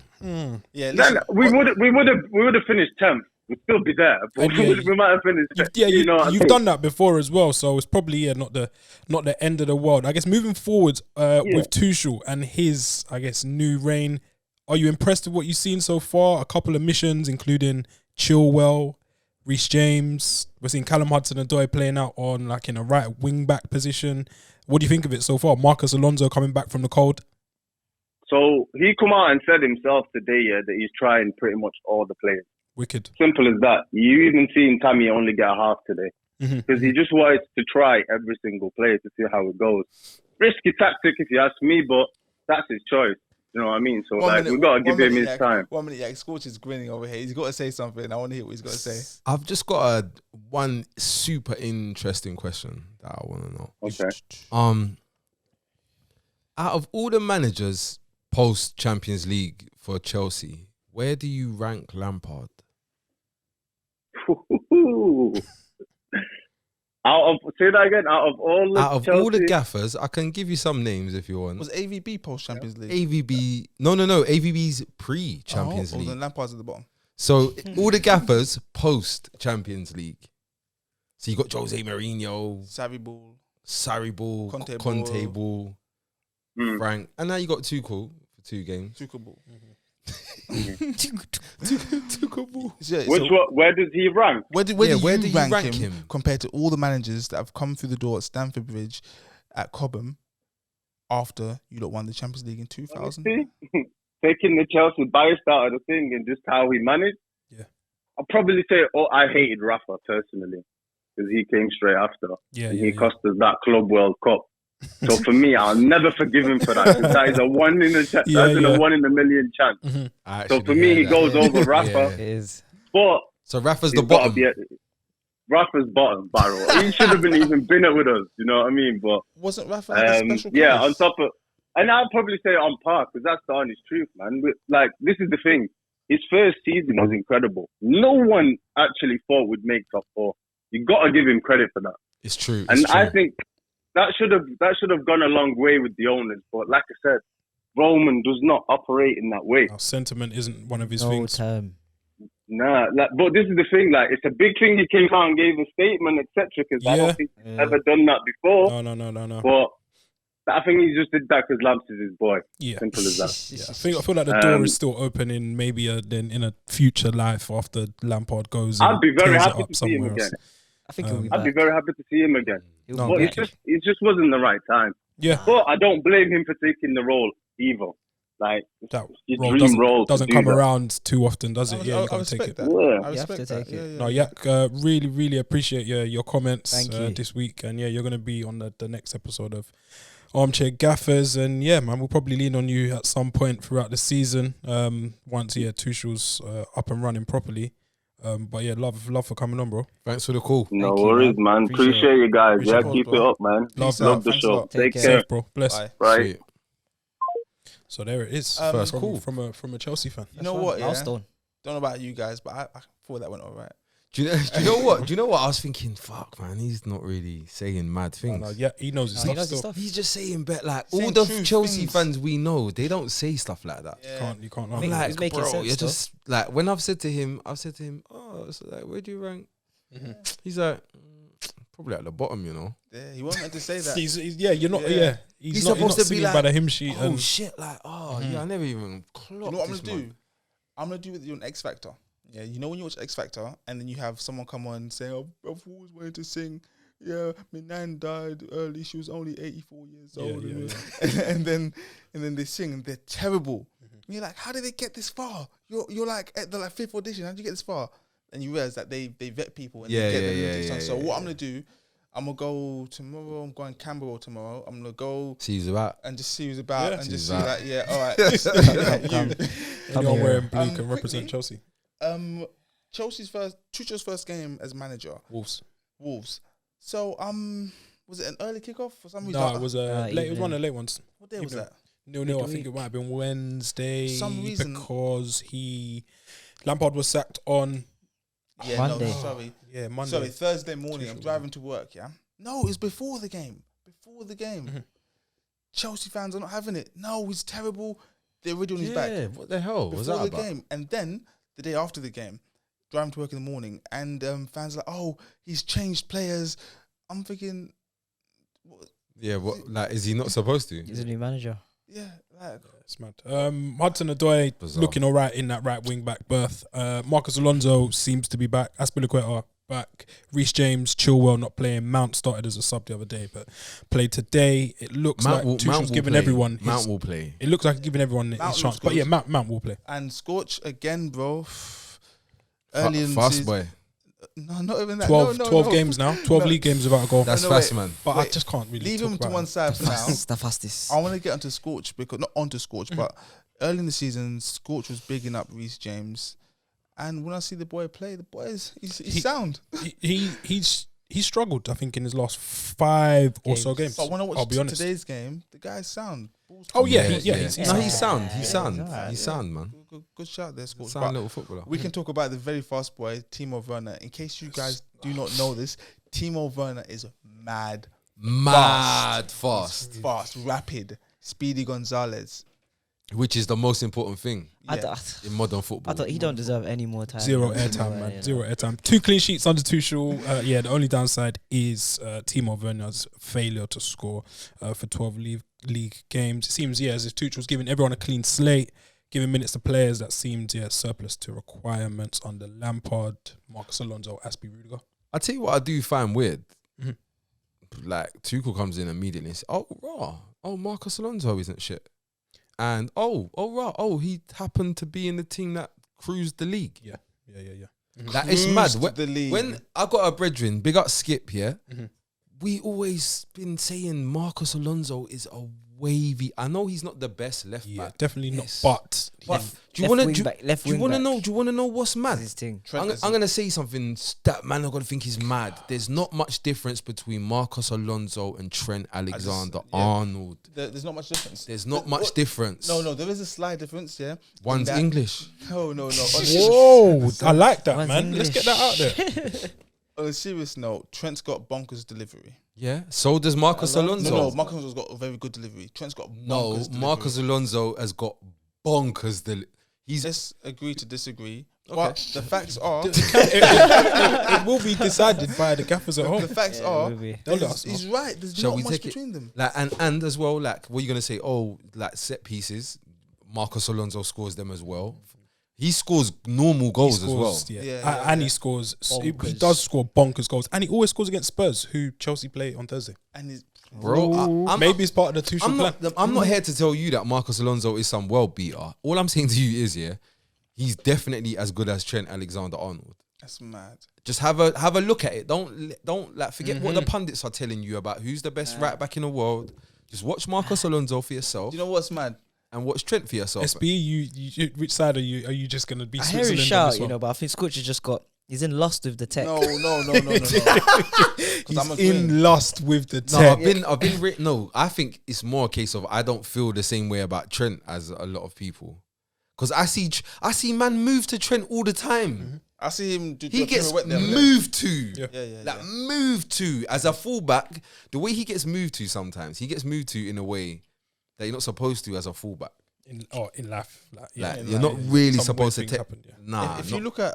Yeah, listen, we would have finished 10th. We'd still be there, but we might have finished. You've done that before as well, so it's probably not the end of the world. I guess moving forward with Tuchel and his, I guess, new reign, are you impressed with what you've seen so far? A couple of missions, including Chilwell, Reece James. We're seeing Callum Hudson-Odoi playing out on like in a right wing back position. What do you think of it so far? Marcus Alonso coming back from the cold. So he come out and said himself today, that he's trying pretty much all the players. Wicked. Simple as that. You even seen Tammy only get a half today because he just wanted to try every single player to see how it goes. Risky tactic, if you ask me, but that's his choice. You know what I mean? So we've got to give him his time. 1 minute, Scorch is grinning over here. He's got to say something. I want to hear what he's got to say. I've just got one super interesting question that I want to know. Okay. Out of all the managers post Champions League for Chelsea, where do you rank Lampard? Say that again. Out of all the gaffers, I can give you some names if you want. Was AVB post Champions League? AVB, no. AVB's pre Champions League. Then Lampard's at the bottom. So all the gaffers post Champions League. So you got Jose Mourinho, Sarri Ball, Conte Ball, Frank, and now you got Tuchel for 2 games. Tuchel Ball. Where does he rank? Where do you rank him compared to all the managers that have come through the door at Stamford Bridge, at Cobham, after you lot won the Champions League in 2000? Taking the Chelsea bias out of the thing and just how he managed. Yeah, I'll probably say, I hated Rafa personally because he came straight after. He cost us that Club World Cup. So for me, I'll never forgive him for that. That is a 1 in a chance. That's a 1 in a million chance. So for me, he goes over Rafa. But so Rafa's the bottom. Rafa's bottom barrel. He should have even been it with us. You know what I mean? But wasn't Rafa a special place? On top of, and I'd probably say on par because that's the honest truth, man. Like, this is the thing. His first season was incredible. No one actually thought we'd make top 4. You got to give him credit for that. It's true. And it's true. I think that should have gone a long way with the owners. But like I said, Roman does not operate in that way. Our sentiment isn't one of his No things. term. Nah, but this is the thing. Like, it's a big thing. He came out and gave a statement, etc. Because I don't think he's ever done that before. No. But I think he just did that because Lamps is his boy. Yeah. Simple as that. Yeah. I feel like the door is still open in maybe in a future life after Lampard goes. I'd be very tears it happy up to see him somewhere again. else. I think he'll be I'd be back. very happy to see him again. He'll No, But be it back. just wasn't the right time. Yeah. But I don't blame him for taking the role either. Like, That his role dream role doesn't to come do that. around too often, does it? Yeah, you I gotta take respect it. that. Yeah. I You have respect to that. take it. Yeah. No, Yak, really appreciate your comments Thank you. this week, and yeah, you're gonna be on the next episode of Armchair Gaffers, and yeah, man, we'll probably lean on you at some point throughout the season. Once Tuchel's up and running properly. But yeah, love for coming on, bro. Thanks for the call. No Thank you, worries, man. man. Appreciate Appreciate you guys. Appreciate Yeah, it, keep bro. it up, man. Peace Love out. the Thanks a show. lot. Take Take care. care. Safe, bro. Bless. Bye. Right. Sweet. So there it is. First from, call. from a Chelsea fan. You know what? Yeah? Milestone. Don't know about you guys, but I thought that went all right. Do you know what? Do you know what? I was thinking, fuck, man, he's not really saying mad things. No, yeah, he knows his He stuff knows his still. stuff. He's just saying, bet like Saying all the true Chelsea things. fans we know, they don't say stuff like that. You can't. I'm Make- like, he's making bro, sense, you're though. just like when I've said to him, oh, so like, where do you rank? He's like, probably at the bottom, you know. Yeah, he wasn't meant to say that. He's you're not. Yeah. Yeah, he's not supposed to be singing like, by the hymn sheet. oh and shit, like, yeah, I never even clocked You know what I'm this gonna do? man. I'm gonna do with you on X Factor. Yeah, you know when you watch X Factor and then you have someone come on saying, I've always wanted to sing. Yeah, my nan died early. She was only 84 years old. And then they sing and they're terrible. And you're like, how did they get this far? You're like at the fifth audition. How did you get this far? And you realize that they vet people and they get them into this song. So what I'm gonna do, I'm gonna go tomorrow. I'm going Camberwell tomorrow. I'm gonna go See who's about. and just see who's about Yeah. and See just who's see about. that. Yeah, all right. Come. Anyone here. wearing blue can represent Quickly, Chelsea. Tuchel's first game as manager, Wolves. Wolves. So was it an early kickoff for some reason? No, it was late. It was one of evening. the late ones. What day was that? 0-0. I think it might have been Wednesday. Some reason- because Lampard was sacked on Yeah, Monday. no, sorry. Monday. Sorry, Thursday morning. I'm Tuchel, driving to work. Yeah. No, it was before the game. Mhm. Chelsea fans are not having it. No, it's terrible. They're already on his back. Yeah, what the hell was Before that the about? game, and then the day after the game, driving to work in the morning, and fans are like, "Oh, he's changed players." I'm thinking, what? Yeah, what? Like, is he not supposed to? He's a new manager. Yeah, like It's mad. Hudson-Odoi Bizarre. looking all right in that right wing back berth. Marcus Alonso seems to be back. Aspilicueta back. Reece James, Chilwell not playing. Mount started as a sub the other day, but played today. It looks like Tuchel's giving play. everyone Mount his, will play. it looks like he's giving everyone Mount his looks chance. But good. yeah, Mount will play. and Scorch again, bro. Early in the Fast season- boy. No, not even that. 12, no, 12 no. games now. 12 No. league games without a goal. That's no, fast, wait. man. But I Wait, just can't really Leave talk him to about one it. side for now. The fastest. I want to get onto Scorch because not onto Scorch, but early in the season, Scorch was bigging up Reece James, and when I see the boy play, the boy is he's sound. He's struggled, I think, in his last 5 or so games. But when I I'll watched be honest. today's game, the guy's sound. Balls Oh, yeah, coming. he's No, he's sound. Yeah, He's sound. he's alright, He's yeah. sound, man. Good shout there, Scorch. Sound But little footballer. we can talk about the very fast boy, Timo Werner. In case you guys do not know this, Timo Werner is mad, Mad fast. fast, rapid, Speedy Gonzalez. Which is the most important thing I, Yeah. th- in modern I football. thought he don't deserve any more time. Zero You know, airtime, you man. know. Zero airtime. 2 clean sheets under Tuchel. The only downside is Timo Werner's failure to score for 12 league games. It seems, as if Tuchel's giving everyone a clean slate, giving minutes to players that seemed, surplus to requirements under Lampard, Marcus Alonso, Aspi Rudiger. I tell you what I do find weird. Mhm. Like, Tuchel comes in immediately and says, Marcus Alonso isn't shit. And, he happened to be in the team that cruised the league. Yeah. Like, it's mad. Cruised the league. When I got a brethren, big up Skip, Mhm. we always been saying Marcus Alonso is a wavy. I know he's not the best left Yeah, back. definitely not. Yes. But But do you Left want wing to back, left do you wing want to back. know? Do you want to know what's mad? That's his thing. Trent is- I'm gonna say something that man are gonna think is mad. There's not much difference between Marcus Alonso and Trent Alexander-Arnold. There's not much difference. There's not What- much difference. No, there is a slight difference, yeah. One's that- English. No. whoa, I like that, One's man. Let's get that out there. On a serious note, Trent's got bonkers delivery. Yeah. So does Marcos Alonso. No, Marcos Alonso's got a very good delivery. Trent's got bonkers delivery. Marcos Alonso has got bonkers delivery. Let's agree to disagree. Okay. But the facts are... it will be decided by the gaffers at home. The facts are... They'll let us know. He's right. There's not much between them. Like, and as well, like, what are you going to say? Oh, like, set pieces. Marcos Alonso scores them as well. He scores normal goals as well. And he scores... He does score bonkers goals. And he always scores against Spurs, who Chelsea play on Thursday. And he's... Bro, maybe it's part of the Tuchel plan. I'm not here to tell you that Marcos Alonso is some world beater. All I'm saying to you is, he's definitely as good as Trent Alexander-Arnold. That's mad. Just have a look at it. Don't like forget what the pundits are telling you about who's the best right back in the world. Just watch Marcos Alonso for yourself. Do you know what's mad? And watch Trent for yourself. SB, you which side are you? Are you just gonna be? I hear his shout, but I think Scorch has just got. He's in lust with the tech. No. He's in lust with the tech. No, I think it's more a case of I don't feel the same way about Trent as a lot of people. Because I see man move to Trent all the time. I see him he gets moved to. Yeah. Moved to. As a fullback, the way he gets moved to sometimes, he gets moved to in a way that you're not supposed to as a fullback. In life. You're not really supposed to take. Nah. If you look at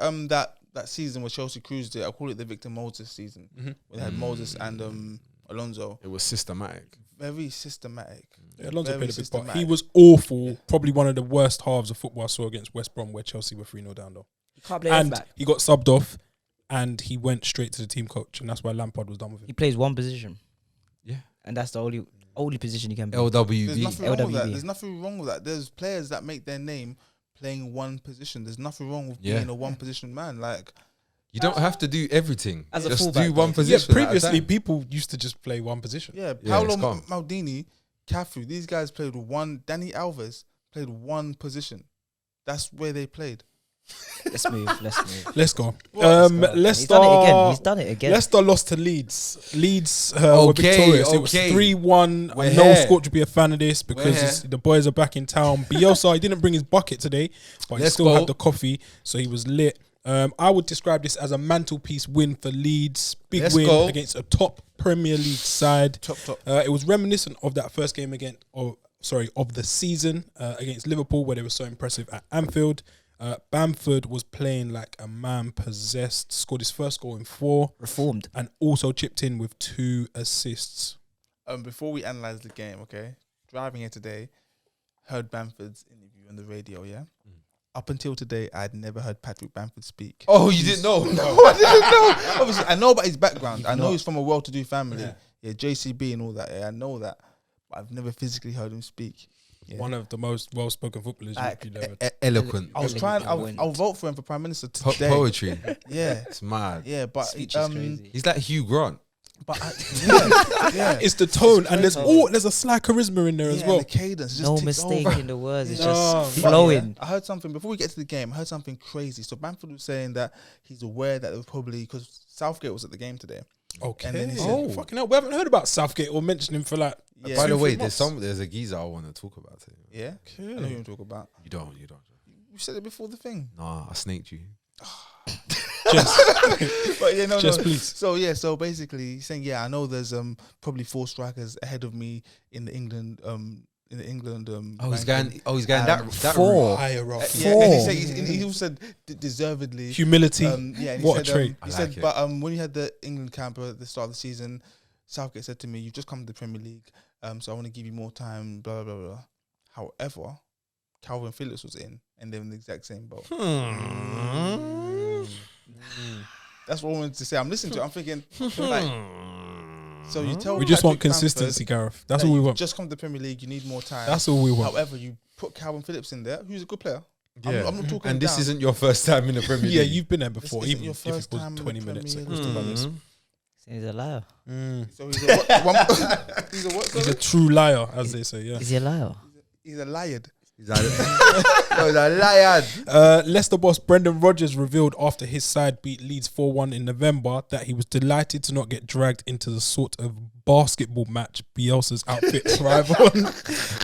that season where Chelsea cruised it, I call it the Victor Moses season. We had Moses and Alonso. It was systematic. Very systematic. Yeah, Alonso played a big part. He was awful. Probably one of the worst halves of football I saw against West Brom, where Chelsea were 3-0 down though. Can't play and back. He got subbed off, and he went straight to the team coach, and that's why Lampard was done with him. He plays one position. Yeah, and that's the only position he can play. LWB. There's nothing wrong with that. There's players that make their name playing one position. There's nothing wrong with being a one position man. Like, you don't have to do everything. As a just fullback, do one position. Yeah, previously people used to just play one position. Yeah, Paolo Maldini, Cafu, these guys played one. Dani Alves played one position. That's where they played. Let's move. Let's go. Leicester. He's done it again. Leicester lost to Leeds. Leeds were victorious. It was 3-1. I know Scott would be a fan of this because the boys are back in town. Bielsa, he didn't bring his bucket today, but he still had the coffee, so he was lit. I would describe this as a mantelpiece win for Leeds. Big win against a top Premier League side. Top. It was reminiscent of that first game of the season against Liverpool, where they were so impressive at Anfield. Bamford was playing like a man possessed, scored his first goal in 4. Reformed. And also chipped in with 2 assists. Before we analyse the game, driving here today, heard Bamford's interview on the radio, Up until today, I'd never heard Patrick Bamford speak. Oh, you didn't know? No, I didn't know. Obviously, I know about his background. I know he's from a well-to-do family. Yeah, JCB and all that. Yeah, I know that. But I've never physically heard him speak. Yeah. One of the most well-spoken footballers you've ever. Eloquent. I was trying. I'll vote for him for Prime Minister today. Poetry. Yeah, it's mad. Yeah, but he's like Hugh Grant. But it's the tone, and there's a slight charisma in there as well. The cadence, no mistake in the words. It's just flowing. I heard something before we get to the game. I heard something crazy. So Bamford was saying that he's aware that there was probably because Southgate was at the game today. Okay. And then he said, fucking hell, we haven't heard about Southgate or mentioned him for like. Yeah. By the way, there's a geezer I want to talk about today. Yeah, okay. I know who you talk about. You don't. You said it before the thing. Nah, I snaked you. Please. So basically, he's saying, I know there's probably 4 strikers ahead of me in the England. He's going that 4 higher up. He also said deservedly humility. What a trait. He said, but when you had the England camp at the start of the season, Southgate said to me, "You've just come to the Premier League, so I want to give you more time." Blah blah blah. However, Calvin Phillips was in, and they're in the exact same boat. That's what I wanted to say. I'm listening to it. I'm thinking, so you tell we just Patrick want consistency, Gareth. That's all we want. Just come to the Premier League. You need more time. That's all we want. However, you put Calvin Phillips in there, who's a good player. Yeah. I'm not talking. And this isn't your first time in the Premier League. Yeah, you've been there before, even your if it was 20 minutes. He's a liar. So he's a what? He's a true liar, as they say. Yeah. Is he a liar? He's a liar. He's a liar. Leicester boss Brendan Rodgers revealed after his side beat Leeds 4-1 in November that he was delighted to not get dragged into the sort of basketball match Bielsa's outfit thrive on.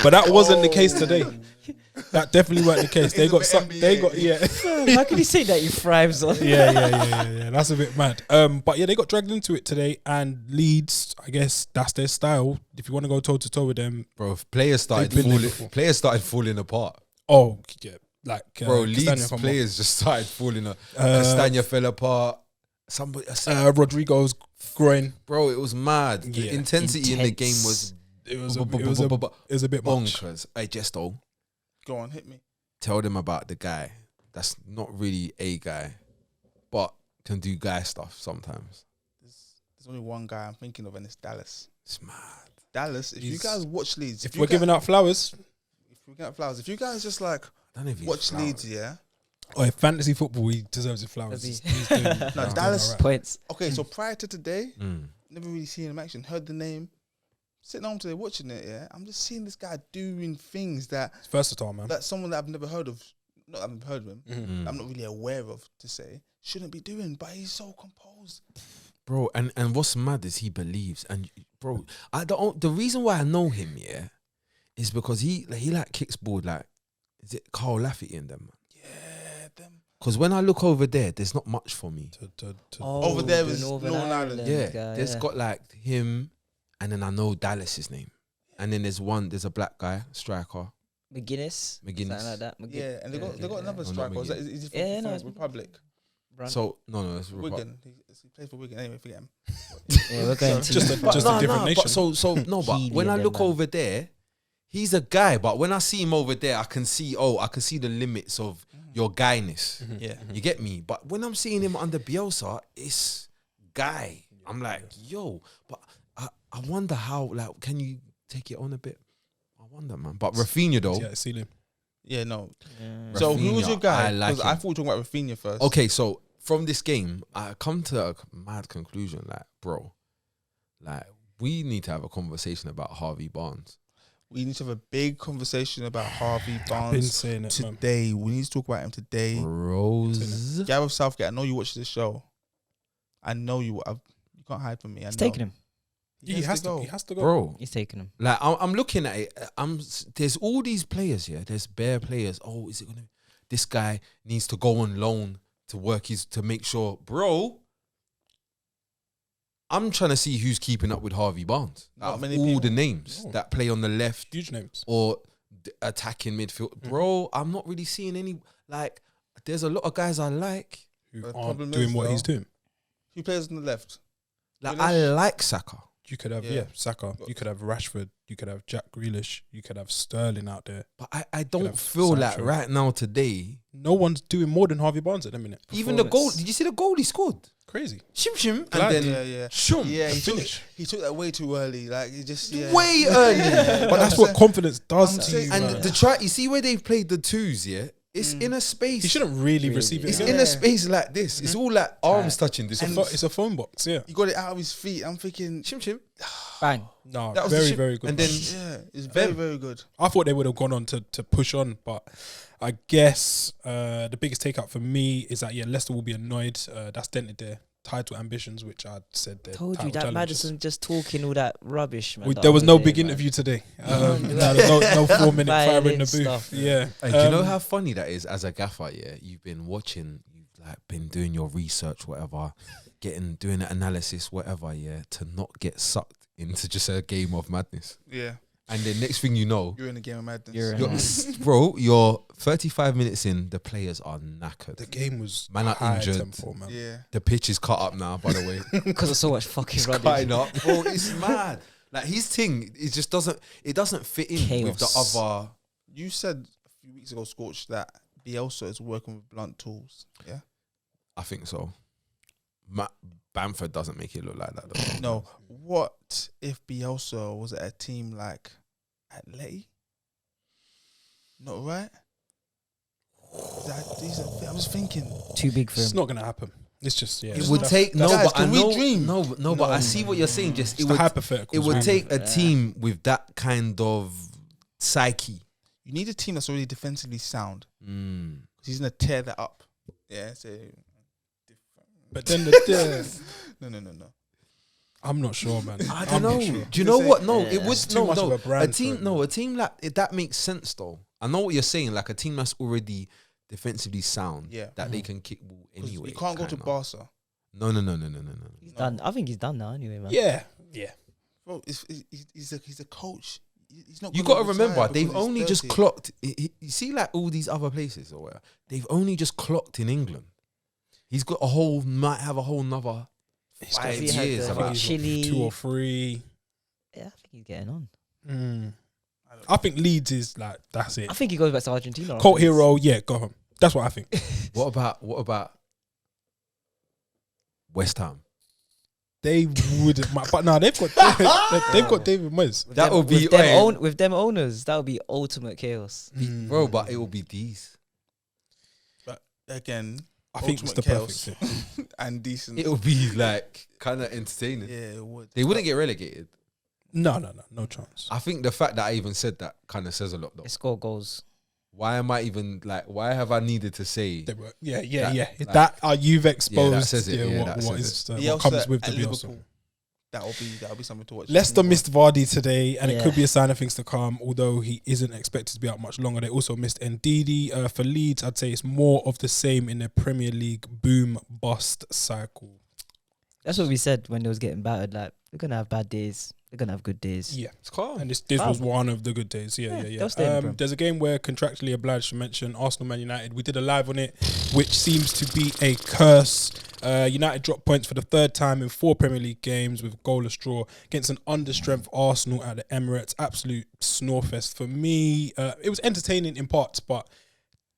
But that wasn't the case today. That definitely weren't the case. They got some. They got How can you say that he thrives on? yeah. That's a bit mad. But yeah, they got dragged into it today, and Leeds, I guess that's their style. If you want to go toe to toe with them, Bro, players started They've been there falling. before. Players started falling apart. oh yeah, like Bro, Castagna Leeds come players just started falling apart. Castagna fell apart. Somebody, Rodrigo's groin. bro, it was mad. The Yeah. intensity in the game Intense. was It was a bit much. bonkers. Hey, Jesto, Go on, hit me. tell them about the guy that's not really a guy, but can do guy stuff sometimes. There's only one guy I'm thinking of, and it's Dallas. It's mad. Dallas, if you He's- guys watch Leeds, If you we're guys- giving out flowers, if we're giving out flowers, if you guys just like I don't know if he's watch flowers. Leeds, yeah. or if fantasy football, he deserves his flowers. Does He's doing, No, he's doing Dallas- all right. Points. Okay, so prior to today, Mm. never really seen him in action. Heard the name, sitting home today watching it. Yeah, I'm just seeing this guy doing things that It's versatile, man. someone that I've never heard of, not I've never heard of him, Mm. I'm not really aware of to say shouldn't be doing, but he's so composed. Bro, and what's mad is he believes, and bro, the reason why I know him, yeah, is because he like kicks ball like, is it Carl Lafferty and them? Yeah, them Because when I look over there, there's not much for me. Over there the is Northern Ireland. Yeah, guy, there's yeah. got like him, and then I know Dallas's name, and then there's a black guy striker. McGuinness, McGuinness. something like that. yeah, and they got another not striker. Is McGinn. he from, Yeah, no, from it's Republic? Brand. So no, it's Wigan. He plays for Wigan. Anyway, forget him. Yeah, we're going to Just a different nation. But so no, but Keely when I and look them, man. over there, he's a guy. But when I see him over there, I can see the limits of your guyness. Yeah, You get me? But when I'm seeing him under Bielsa, it's guy. I'm like, yo, but I wonder how, like, can you take it on a bit? I wonder, man. But Rafinha though. Yeah, see him. yeah, no. Yeah. So who was Rafinha, your guy? I like Because I him. thought we were talking about Rafinha first. Okay, so from this game, I come to a mad conclusion. Like, bro, like we need to have a conversation about Harvey Barnes. We need to have a big conversation about Harvey Been Barnes saying it, man. today. We need to talk about him today. Rose. Gareth Southgate, I know you watch this show. I know you. You can't hide from me. He's taking him. He has to. He has to go. Bro, He's taking him. like I'm looking at it. There's all these players here. There's bare players. Oh, is it gonna? This guy needs to go on loan to work. To make sure, bro. I'm trying to see who's keeping up with Harvey Barnes. Not Out of many all people. the names No. that play on the left Huge names. or attacking midfield, bro. I'm not really seeing any. Like, there's a lot of guys I like. Who The aren't problem doing is, what though, he's doing. Who plays on the left? Like, Grealish? I like Saka. You could have Yeah. Saka. You could have Rashford. You could have Jack Grealish. You could have Sterling out there. But I don't have feel like Sancho. right now today. No one's doing more than Harvey Barnes at the minute. Even the goal. Performance. Did you see the goal he scored? Crazy. Shim shim, and Glad. then Yeah. shum. Yeah, he took, finish. he took that way too early. Like he just Way early. But that's what confidence does I'm to saying- you. And man. the try, you see where they've played the twos, yeah? It's in a space. He shouldn't really receive it. It's again. in a space like this. It's all like arms touching this. It's a phone box, yeah. He got it out of his feet. I'm thinking, Shim shim. Bang. No, That was the very, shit. very good. And man. then yeah, it's very, very good. I thought they would have gone on to push on, but I guess the biggest takeout for me is that, yeah, Leicester will be annoyed. That's dented their title ambitions, which I said their Told you title that challenges. Madison just talking all that rubbish, man. There was no That big day, man. interview today. There's no 4-minute fire in the Violent booth. stuff. Yeah. Hey, do you know how funny that is as a gaffer? Yeah, you've been watching, you've like been doing your research, whatever, doing the analysis, whatever. Yeah, to not get sucked into just a game of madness, Yeah, and then next thing you know, you're in a game of madness. you're 35 minutes in, the players are knackered. the game was Man are high injured. tempo, man. Yeah, The pitch is cut up now, by the way. Because of so much fucking running. Cutting up, bro. It's mad. Like his thing, it just doesn't fit in with the Chaos. other. you said a few weeks ago, Scorch, that Bielsa is working with blunt tools. Yeah, I think so. Bamford doesn't make it look like that though. no. What if Bielsa was at a team like Atleti? Not right. I was thinking. Too big for It's him. not going to happen. It's just, yeah. It it's would not- take Guys, but I can we know dream? no, but I see what you're saying. Just it's it the would hypothetical. it would man. take a Yeah. team with that kind of psyche. You need a team that's already defensively sound. Mm. 'Cause he's gonna tear that up. Yeah, so But then no. I'm not sure, man. I I'm don't know. not sure. Do you know what? No, Yeah. it would It's too much of a brand for team. it, No, man. a team like that makes sense though. I know what you're saying. Like a team that's already defensively sound, Yeah. that they can kick ball 'Cause anyway. you can't go to kinda. Barca. No. He's done. I think he's done now anyway, man. Yeah. Bro, he's a coach. He's not. You gonna got to retire remember, because they've he's only just 30. clocked. You see, like all these other places or whatever, they've only just clocked in England. He's got might have a whole nother He's got 5 he had years. the- about- he's Chile. 2 or 3. Yeah, I think he's getting on. I think Leeds is like, that's it. I think he goes back to Argentina. Cult after this. hero, yeah, go home. That's what I think. What about West Ham? They wouldn't, but no, they've got David Moyes. With That them- would be- with them, hey. with them owners. That would be ultimate chaos. Bro, but it will be these. But again, I think it's ultimate the perfect chaos fit. and decent. It will be like kind of entertaining. Yeah, it would. They wouldn't get relegated. No chance. I think the fact that I even said that kind of says a lot, though. They score goals. Why am I even like? Why have I needed to say? They were, yeah. Like- That you've exposed. says it, yeah, that what says is it. what comes with the at Bielsa. Liverpool. That'll be something to watch. Leicester missed Vardy today, and it Yeah. could be a sign of things to come, although he isn't expected to be out much longer. They also missed Ndidi. For Leeds, I'd say it's more of the same in their Premier League boom-bust cycle. That's what we said when they was getting battered. Like, they're going to have bad days. They're going to have good days. Yeah. It's calm. And this was one of the good days. Yeah. they'll stay in the Prem. There's a game where contractually obliged to mention Arsenal Man United. We did a live on it, which seems to be a curse. United dropped points for the third time in 4 Premier League games with a goalless draw against an understrength Arsenal at the Emirates. Absolute snorefest for me. It was entertaining in parts, but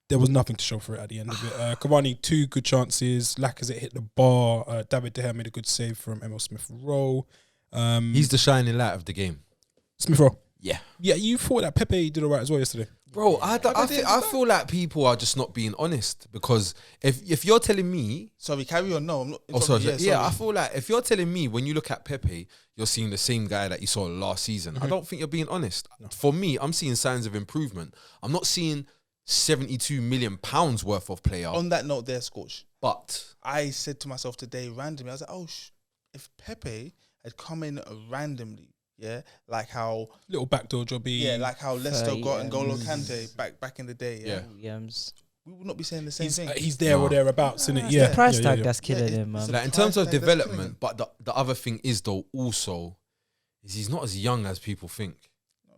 there was nothing to show for it at the end of it. Cavani, 2 good chances. Lacazette hit the bar. David De Gea made a good save from Emil Smith-Rowe. He's the shining light of the game. Smith-Rowe. Yeah. Yeah, you thought that Pepe did all right as well yesterday. Bro, I feel like people are just not being honest, because if you're telling me, Sorry, carry on. No, I'm not. oh sorry, sorry. yeah, I feel like if you're telling me when you look at Pepe, you're seeing the same guy that you saw last season. I don't think you're being honest. For me, I'm seeing signs of improvement. I'm not seeing £72 million worth of player. On that note, there, Scorch. But I said to myself today randomly, I was like, oh, if Pepe had come in randomly, yeah, like how Little backdoor jobby. like how Leicester got N'Golo Williams. Kante back in the day, Yeah. Williams. we would not be saying the same thing. He's there or thereabouts, isn't it? It's Yeah. the Price yeah, tag yeah. that's killing Yeah, him, man. like in terms of Price tag, that's development, but the other thing is though also is he's not as young as people think.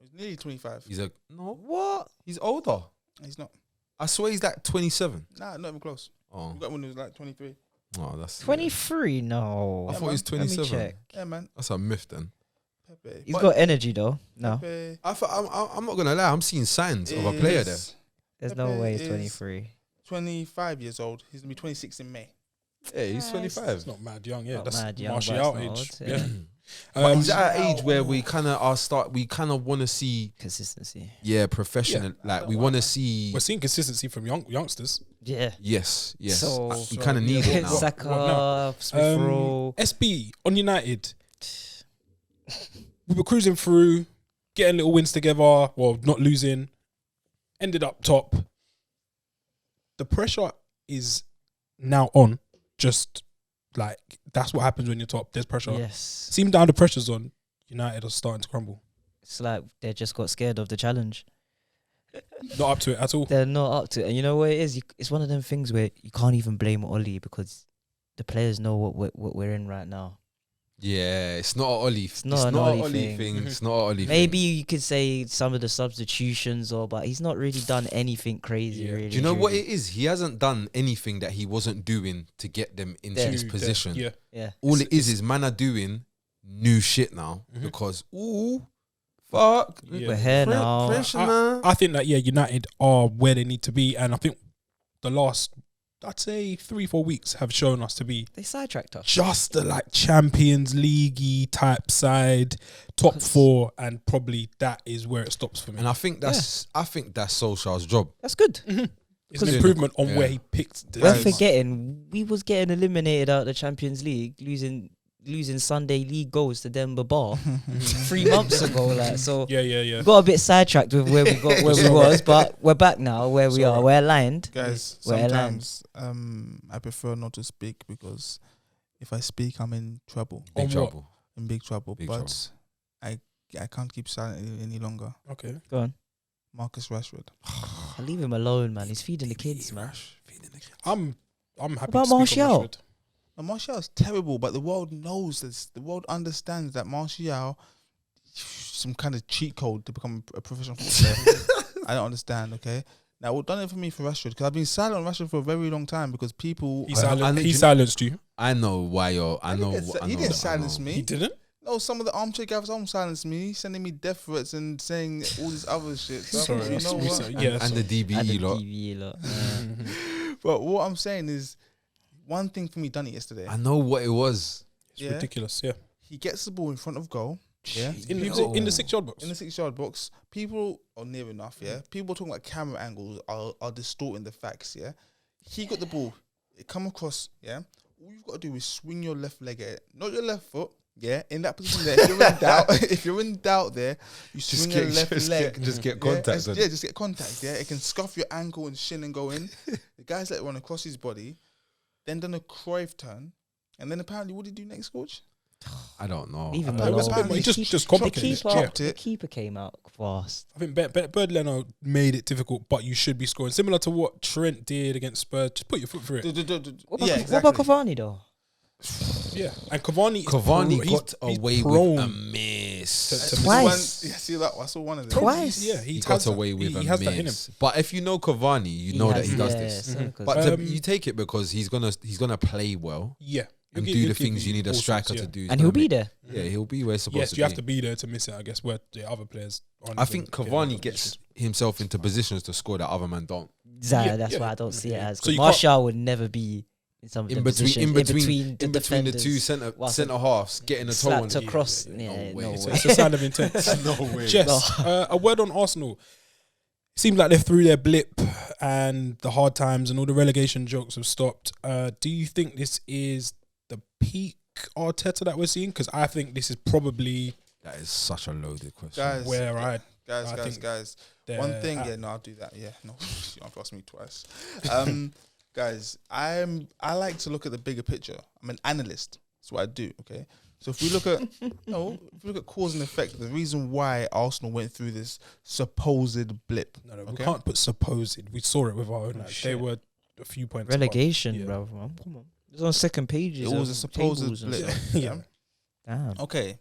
He's nearly 25. He's no, What? he's older. He's not. I swear he's like 27. Nah, not even close. Oh, We got him when he was like 23. that's 23? No. I thought he was Let me 27. check. Yeah, man. That's a myth then. Pepe. He's got energy, though. No. Pepe I'm not gonna lie. I'm seeing signs of a player there. is There's no Pepe way he's is- 23. 25 years old. He's gonna be 26 in May. Yeah, he's 25. It's not mad young, yeah. Not That's mad young, Martial but it's out not age. old, Yeah. But he's at an age where we kind of want to see, Consistency. professional. Like we want to see. We're seeing consistency from youngsters. Yeah. Yes. So- We kind of need it now. Saka, Smith Rowe. SB on United. We were cruising through, getting little wins together. Well, not losing. Ended up top. The pressure is now on. Just like that's what happens when you're top. There's pressure. Yes. Seems down the pressure's on. United are starting to crumble. It's like they just got scared of the challenge. Not up to it at all. They're not up to it. And you know what it is? It's one of them things where you can't even blame Oli because the players know what we're in right now. Yeah, it's not an Oli. It's not an Oli thing. It's not an Oli Maybe thing. you could say some of the substitutions, but he's not really done anything crazy. Yeah. Really, Do you know what truly. it is? He hasn't done anything that he wasn't doing to get them into Yeah. this position. Yeah. Yeah. All it is man are doing new shit now because fuck. Yeah. We're here now. Pressure, man. I think that United are where they need to be, and I think the last, I'd say 3-4 weeks have shown us to be They sidetracked us. just the like Champions League type side, top 4, and probably that is where it stops for me. And I think that's Solskjaer's job. That's good. It's an improvement on Yeah. where he picked. The We're Guys. forgetting we was getting eliminated out of the Champions League, losing Sunday league goals to Denver Bar 3 months ago. Like so, Yeah. we got a bit sidetracked with where we was, but we're back now where we are. We're aligned. Guys, We're sometimes I prefer not to speak because if I speak, I'm in trouble. On Big what? trouble. In big trouble. Big but trouble. I can't keep silent any longer. Okay. Go on. Marcus Rashford. Leave him alone, man. He's feeding the kids, man. I'm happy about to speak Martial? on Rashford. Now, Martial is terrible, but the world knows this. The world understands that Martial, some kind of cheat code to become a professional football player. I don't understand. Okay, now what done it for me for Rashford, because I've been silent on Rashford for a very long time because people. He silenced you. I know why you're. I know. He didn't silence me. He didn't. No, some of the armchair gaffers home silenced me, sending me death threats and saying all this other shit. So Sorry, you know what? And the DBE And the lot. DBE lot. But what I'm saying is, one thing for me done it yesterday. I know what it was. It's ridiculous. Yeah. He gets the ball in front of goal. Yeah, In the 6-yard box. in the 6-yard box, people are near enough. Yeah, people talking about camera angles are distorting the facts. Yeah, he got the ball, it come across. Yeah, all you've got to do is swing your left leg at it, not your left foot. Yeah, in that position there. If you're in doubt there, you swing your left leg. Just get contact. Yeah, just get contact. Yeah, it can scuff your ankle and shin and go in. The guy's let it run across his body, then done a Cruyff turn, and then apparently what did he do next, coach? I don't know. Even It was a bit more. He just complicated it. The keeper came out fast. I think Bird Leno made it difficult, but you should be scoring. Similar to what Trent did against Spurs. Just put your foot through it. What about Cavani though? Yeah, and Cavani got away with a miss. Twice. Yeah, see that? I saw one of them. Twice. Yeah, He got away with he a has that in him. miss. But if you know Cavani, you know that he does this. But you take it because he's gonna play well. Yeah. And do the things you need a striker to do. And he'll be there. Yeah, he'll be where he's supposed to be. Yes, you have to be there to miss it, I guess, where the other players aren't. I think Cavani gets himself into positions to score that other man don't. That's why I don't see it as. So Martial would never be in some in between the two centre halves, getting a toe on to cross. No way. It's a sign of intent. No way. Jess, a word on Arsenal. It seems like they're through their blip and the hard times and all the relegation jokes have stopped. Do you think this is the peak Arteta that we're seeing? Because I think this is probably... That is such a loaded question. Guys, Guys. One thing, I'll do that. Yeah, no, you don't ask me twice. Guys, I like to look at the bigger picture. I'm an analyst. That's what I do. Okay, so if we look at cause and effect, the reason why Arsenal went through this supposed blip. No, we can't put supposed. We saw it with our own eyes. They were a few points relegation, above. bro. Come on, it was on second pages. It was a supposed blip. Yeah. Damn. Okay,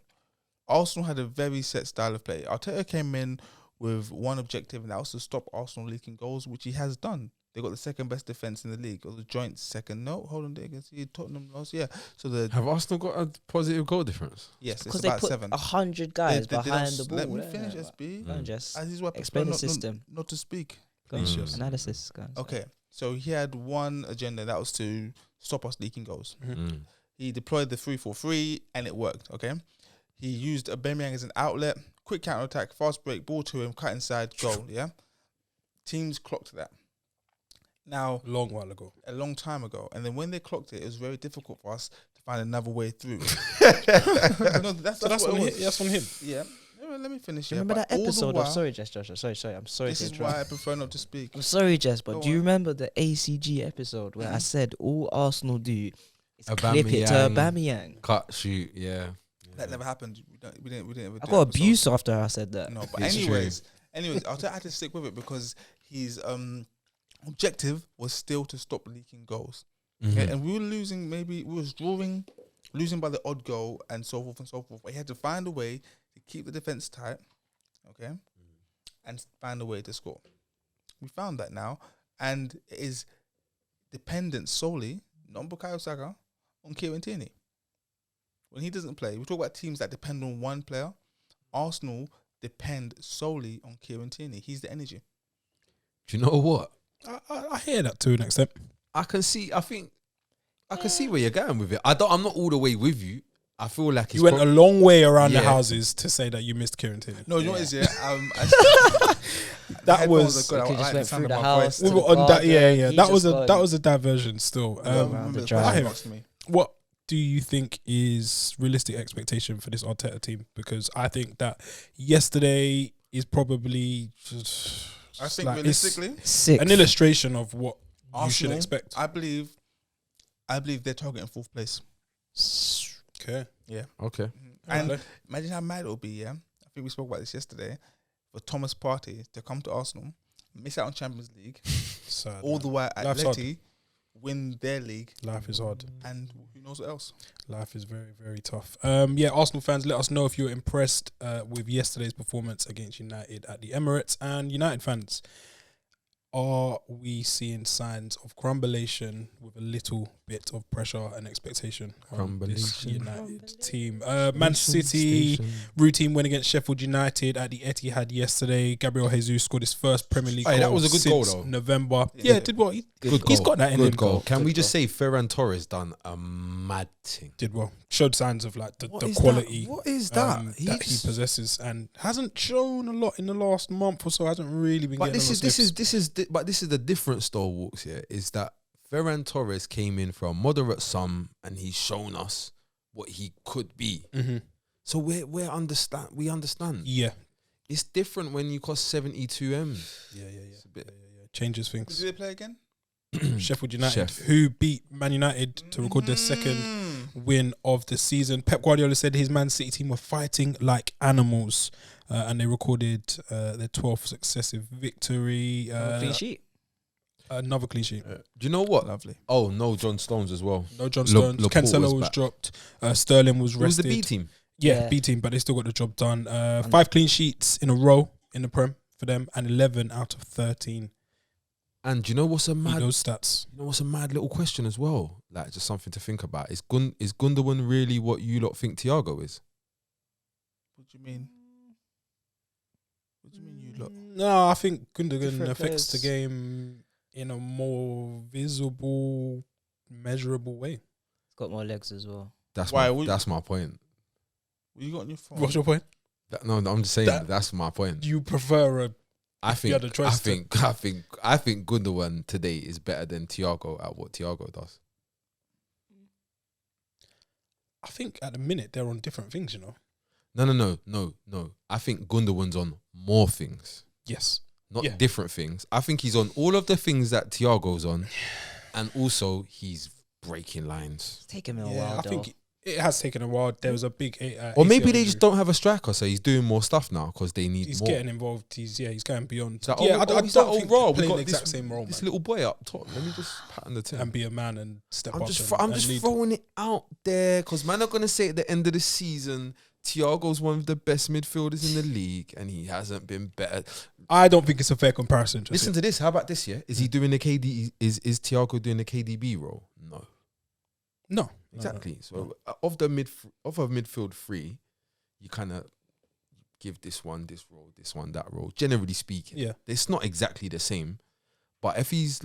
Arsenal had a very set style of play. Arteta came in with one objective, and that was to stop Arsenal leaking goals, which he has done. They got the second best defense in the league, or the joint second. No, hold on, they can see Tottenham lost. Yeah, so have Arsenal got a positive goal difference? Yes, because it's about they put 7. 100 guys behind the ball. Let me finish, SB. Just this is what explain the system. Not to speak. Analysis, guys. Okay, so he had one agenda, that was to stop us leaking goals. He deployed the 3-4-3 and it worked. Okay, he used Aubameyang as an outlet, quick counter attack, fast break, ball to him, cut inside, goal. Yeah, teams clocked that. Now, A long time ago. And then when they clocked it, it was very difficult for us to find another way through. That's on him. Yeah. Let me finish. Remember that episode of... Sorry, Jess, Joshua. Sorry. I'm sorry This to is interrupt. why I prefer not to speak. I'm sorry, Jess, but Go do you on. remember the ACG episode where I said all Arsenal do is clip it to Aubameyang? Cut, shoot, yeah. That never happened. We didn't. I got abuse after I said that. No, but It's anyways, I had to stick with it because his objective was still to stop leaking goals. Okay? And we were losing. Maybe we was drawing, losing by the odd goal, and so forth and so forth. But he had to find a way to keep the defense tight, okay, and find a way to score. We found that now, and it is dependent solely, not on Bukayo Saka, on Kieran Tierney. When he doesn't play, we talk about teams that depend on one player. Arsenal depend solely on Kieran Tierney. He's the energy. Do you know what? I hear that to an extent. I can see where you're going with it. I'm not all the way with you. I feel like You went a long way around the houses to say that you missed Kieran Tierney. No, you know what it is, yeah? That was... good. Okay, I just like went the through sound the of my house. voice. We to were the on that, garden. yeah. He That was just a got- diversion still. Remember the drive. question I you hear asked me. What do you think is realistic expectation for this Arteta team? Because I think that yesterday is probably just I think like, realistically, Six. an illustration of what you should Arsenal, expect. I believe they're targeting 4th place. Okay. Yeah. Okay. And Okay. imagine how mad it'll be, yeah? I think we spoke about this yesterday. For Thomas Partey to come to Arsenal miss out on Champions League, Sad, all man. the way Life's hard. Atleti win their league, Life is hard. and who knows what else? Life is very, very tough. Arsenal fans, let us know if you were impressed with yesterday's performance against United at the Emirates. And United fans, are we seeing signs of crumbulation with a little bit of pressure and expectation on this Crumbulation. United team? Man City routine win against Sheffield United at the Etihad yesterday. Gabriel Jesus scored his first Premier League Hey, goal that was a good goal, since though. November. Yeah. Yeah, did what? Good He's goal. got that in Good him. goal. Can Good we just goal. say Ferran Torres done a mad thing? Did well. Showed signs of like the Is quality. that? What is that? That he possesses and hasn't shown a lot in the last month or so. Hasn't really been. But getting this is the different style walks here. Is that Ferran Torres came in from moderate sum and he's shown us what he could be. Mm-hmm. So we understand. Yeah, It's different when you cost 72 M. yeah. It's a bit. Changes Who things. do they play again? Sheffield United, Chef. who beat Man United to record their second win of the season. Pep Guardiola said his Man City team were fighting like animals, and they recorded their 12th successive victory. Clean sheet. Another clean sheet. Do you know what? Lovely. Oh no, John Stones as well. No John Laporte Stones. Cancelo was was back. dropped. Sterling was It was rested. the B team. Yeah, Yeah. B team, but they still got the job done. 5 clean sheets in a row in the Prem for them, and 11 out of 13. And do you know what's a mad? Those stats. You know what's a mad little question as well? Like just something to think about. Is Gundogan really what you lot think Thiago is? What do you mean? What do you mean you lot? No, I think Gundogan Different affects the players. game in a more visible, measurable way. Got more legs as well. That's Why my, would- that's my point. What you got on your phone? What's your point? No, I'm just saying That- that's my point. Do you prefer a? I you think had a choice to- I think Gundogan today is better than Thiago at what Thiago does. I think at the minute they're on different things. You know. No. I think Gundogan's on more things, Yes. not Yeah. different things. I think he's on all of the things that Thiago's on, and also he's breaking lines. It's taken me a Yeah, while. I think it has taken a while. There was a big. Or maybe ACL they just injury. don't have a striker, so he's doing more stuff now because they need He's more. getting involved. He's going beyond. It's like, yeah, I he's don't like, think raw. they're We playing got the exact this, same role, this man. little boy up top. Let me just pat on the team. And be a man and step I'm up. just, and, I'm and just lead. throwing it out there because man are gonna say at the end of the season, Thiago's one of the best midfielders in the league, and he hasn't been better. I don't think it's a fair comparison. Just Listen to this. How about this? Yeah, is he doing the KD? Is Thiago doing the KDB role? No, no, exactly. So of a midfield three, you kind of give this one this role, this one that role. Generally speaking, Yeah. it's not exactly the same. But if it's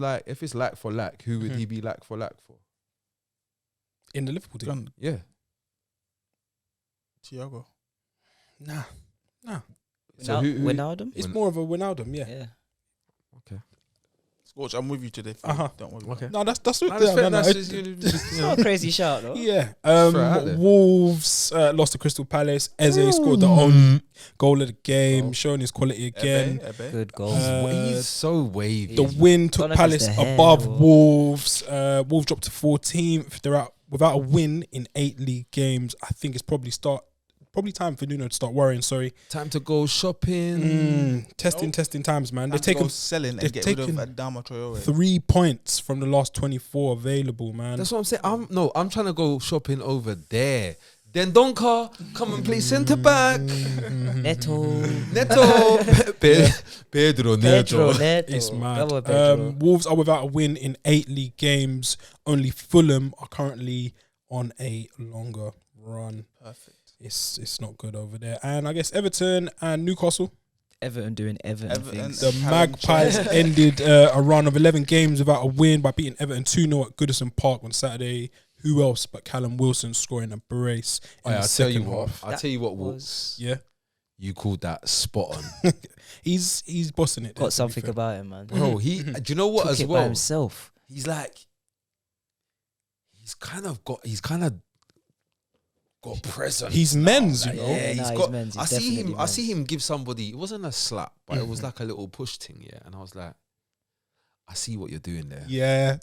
like for like, who would he be like for? In the Liverpool team. Gun- Yeah. Thiago. Nah. So who- Wijnaldum? It's Win- more of a Wijnaldum, yeah. Yeah. Scorch, I'm with you today. Uh-huh. Don't worry. Okay. No, that's Nah, yeah, that's fair. no, That's it- just, you It's know. not a crazy shout though. yeah. Throw it out there. Wolves lost to Crystal Palace. Eze scored the only goal of the game, showing his quality again. Ebe. Good goal. He's so wavy. The win took Don't know if Palace it's the hair above or- Wolves. Wolves dropped to 14th. They're out without a win in 8 league games. I think it's probably time for Nuno to start worrying. Sorry. Time to go shopping. Testing times, man. They've Time to go taken selling they've and get rid of taken Adama Traore. 3 points from the last 24 available, man. That's what I'm saying. I'm trying to go shopping over there. Then Donka, come and play centre back. Neto. Neto. Pedro Neto. Pedro Neto. It's mad. Come on, Pedro. Wolves are without a win in 8 league games. Only Fulham are currently on a longer run. Perfect. It's not good over there. And I guess Everton and Newcastle. Everton doing Everton Everton. things. The Callum Magpies Wilson. ended a run of 11 games without a win by beating Everton 2-0 at Goodison Park on Saturday. Who else but Callum Wilson scoring a brace in the I'll tell you second what. half. I'll tell you what. Wolves. Yeah, You called that spot on, he's bossing it. there, to Got be something fair. about him, man. bro. Do you know what Took as it by well? himself. He's kind of got presence. He's men's, you Like, know. yeah, Nah, he's he's got. men's. He's I see him. definitely I see men's. him give somebody. It wasn't a slap, but it was like a little push thing. Yeah, and I was like, I see what you're doing there. Yeah,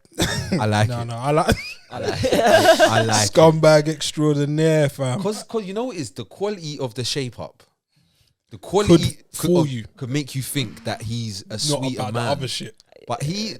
I like no, it. I like I like it. I like it. scumbag extraordinaire, fam. Because you know what is the quality of the shape up. the quality Could fool you. could make you think that he's a Not sweeter about man. the other shit. But he's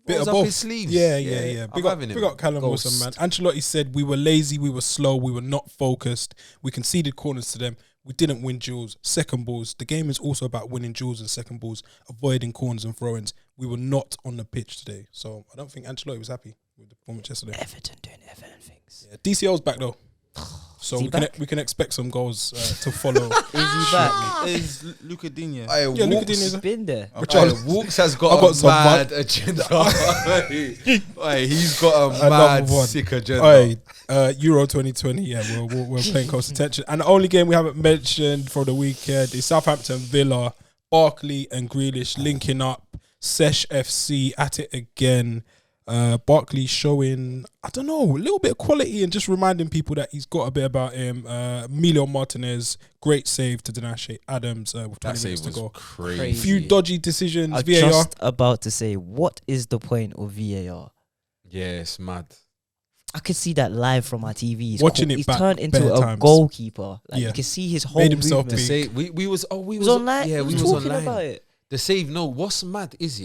Bit rolls of up both. his sleeves. Yeah. I'm having Big him. up Callum Wilson, man. Ancelotti said we were lazy, we were slow, we were not focused. We conceded corners to them. We didn't win duels, second balls. The game is also about winning duels and second balls, avoiding corners and throw-ins. We were not on the pitch today. So I don't think Ancelotti was happy with the performance yesterday. Everton doing Everton things. Yeah, DCL's back though. So we can expect some goals to follow. Is he back? Is Luca Digne? Yeah, Luca Digne is He's been there. Walks has I've got got a some mad agenda. He's got a Another mad one. sick agenda. Euro 2020. Yeah, we're paying close attention. And the only game we haven't mentioned for the weekend is Southampton Villa. Barkley and Grealish linking up. Sesh FC at it again. Barkley showing, I don't know, a little bit of quality and just reminding people that he's got a bit about him. Emilio Martinez, great save to Danache Adams with 20 That minutes save to was go. crazy. A few dodgy decisions. I'm VAR. just about to say, what is the point of VAR? Yeah, it's mad. I could see that live from my TV. He's back turned into bare a times. goalkeeper. Like Yeah. you can see his whole Made himself movement. The big. save, we was He was online. Yeah, he we was was talking online. about it. The save, no, what's mad is,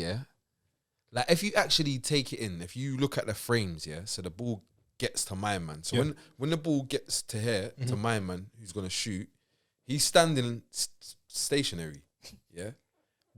like if you actually take it in, if you look at the frames, so the ball gets to my man. So when the ball gets to here, to my man who's going to shoot, he's standing stationary,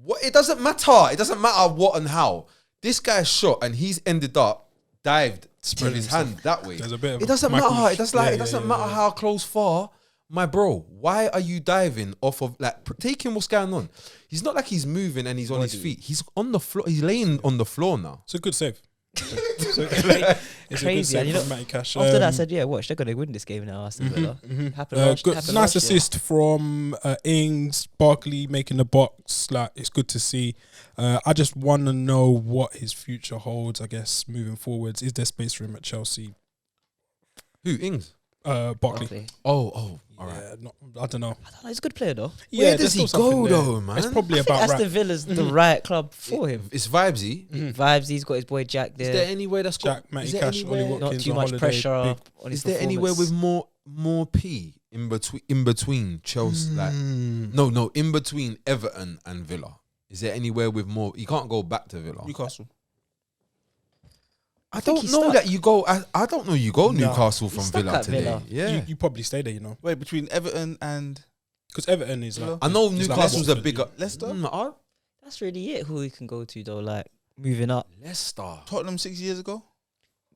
What? It doesn't matter. It doesn't matter what and how. This guy shot and he's ended up dived, spread his hand that way. There's a bit of It doesn't Michael matter. Sh- It doesn't matter how close, far. My bro, why are you diving off of taking what's going on? He's not like he's moving and he's on his feet. He's on the floor. He's laying on the floor now. It's a good save. It's a good Crazy. save And you know, from Matty Cash. after that, I said, "Yeah, watch, they're gonna win this game now." Aston Villa. Happened Good, happened nice last year. assist from Ings, Barkley making the box. Like it's good to see. I just want to know what his future holds. I guess moving forwards, is there space for him at Chelsea? Who? Ings? Barkley. Barkley. Oh, all right. Yeah, I don't know. I don't know. He's a good player though. Yeah, Where there's does he still something go there. though, man? It's probably I think about Aston right. Villa's the right club for him. It's vibesy. Vibes. He's got his boy Jack Is there. there anywhere that's got? Jack, Matty is there Cash, Ollie anywhere- Watkins Not too on much holiday, pressure big. on his Is there anywhere with more P in between Chelsea? Like no, in between Everton and Villa. Is there anywhere with more? You can't go back to Villa. Newcastle. I think don't he's know stuck. that you go. I don't know you go No. Newcastle He's from stuck Villa at today. Villa. Yeah, You probably stay there, Wait, between Everton and because Everton is like. I know it's like Newcastle's a Watford, bigger Leicester? That's really it. Who he can go to though, like moving up. Leicester. Tottenham 6 years ago.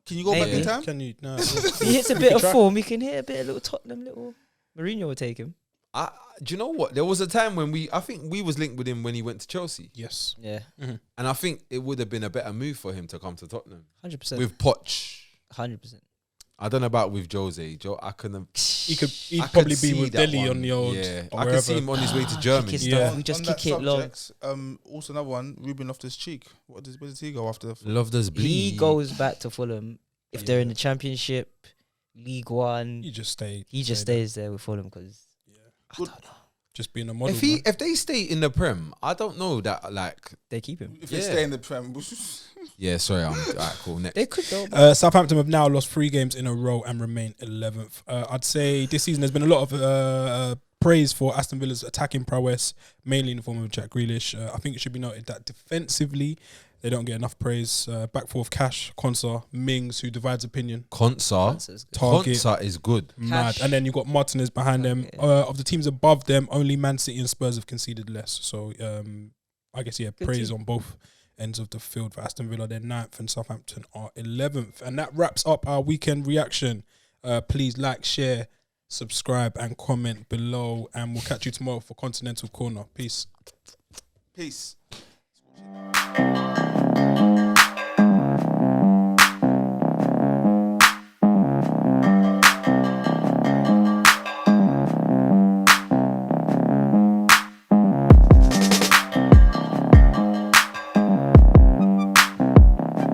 Can you go back Maybe. in time? Can you? No. If he hits a bit of form, he can hit a bit of little Tottenham, little Mourinho will take him. Do you know what? There was a time when I think we was linked with him when he went to Chelsea, Yes. Yeah, and I think it would have been a better move for him to come to Tottenham 100%. with Poch. 100%. I don't know about with Jose. I couldn't. He'd I probably could be see with that Delhi one. on the old. Yeah, or I could see wherever. him on his way to Germany. Kick his Yeah. stuff. We just On kick that it long. subject, also another one, Ruben Loftus-Cheek. Where does he go after? Loftus He goes back to Fulham if they're in the Championship, League One. You just stay. He just stay there. stays there with Fulham because I Good. don't know. Just being a model. If they stay in the Prem, I don't know that They keep him. If they Yeah. stay in the Prem, Yeah, sorry, I'm alright, cool. Next. They could though. Southampton have now lost 3 games in a row and remain 11th. I'd say this season there's been a lot of praise for Aston Villa's attacking prowess, mainly in the form of Jack Grealish. I think it should be noted that defensively they don't get enough praise. Back four of Cash, Konsa, Mings, who divides opinion. Konsa Target, is good. mad. Cash. And then you've got Martinez behind them. Okay. Of the teams above them, only Man City and Spurs have conceded less. So I guess, Good praise team. on both ends of the field for Aston Villa. They're 9th and Southampton are 11th. And that wraps up our weekend reaction. Please like, share, subscribe and comment below. And we'll catch you tomorrow for Continental Corner. Peace. Peace.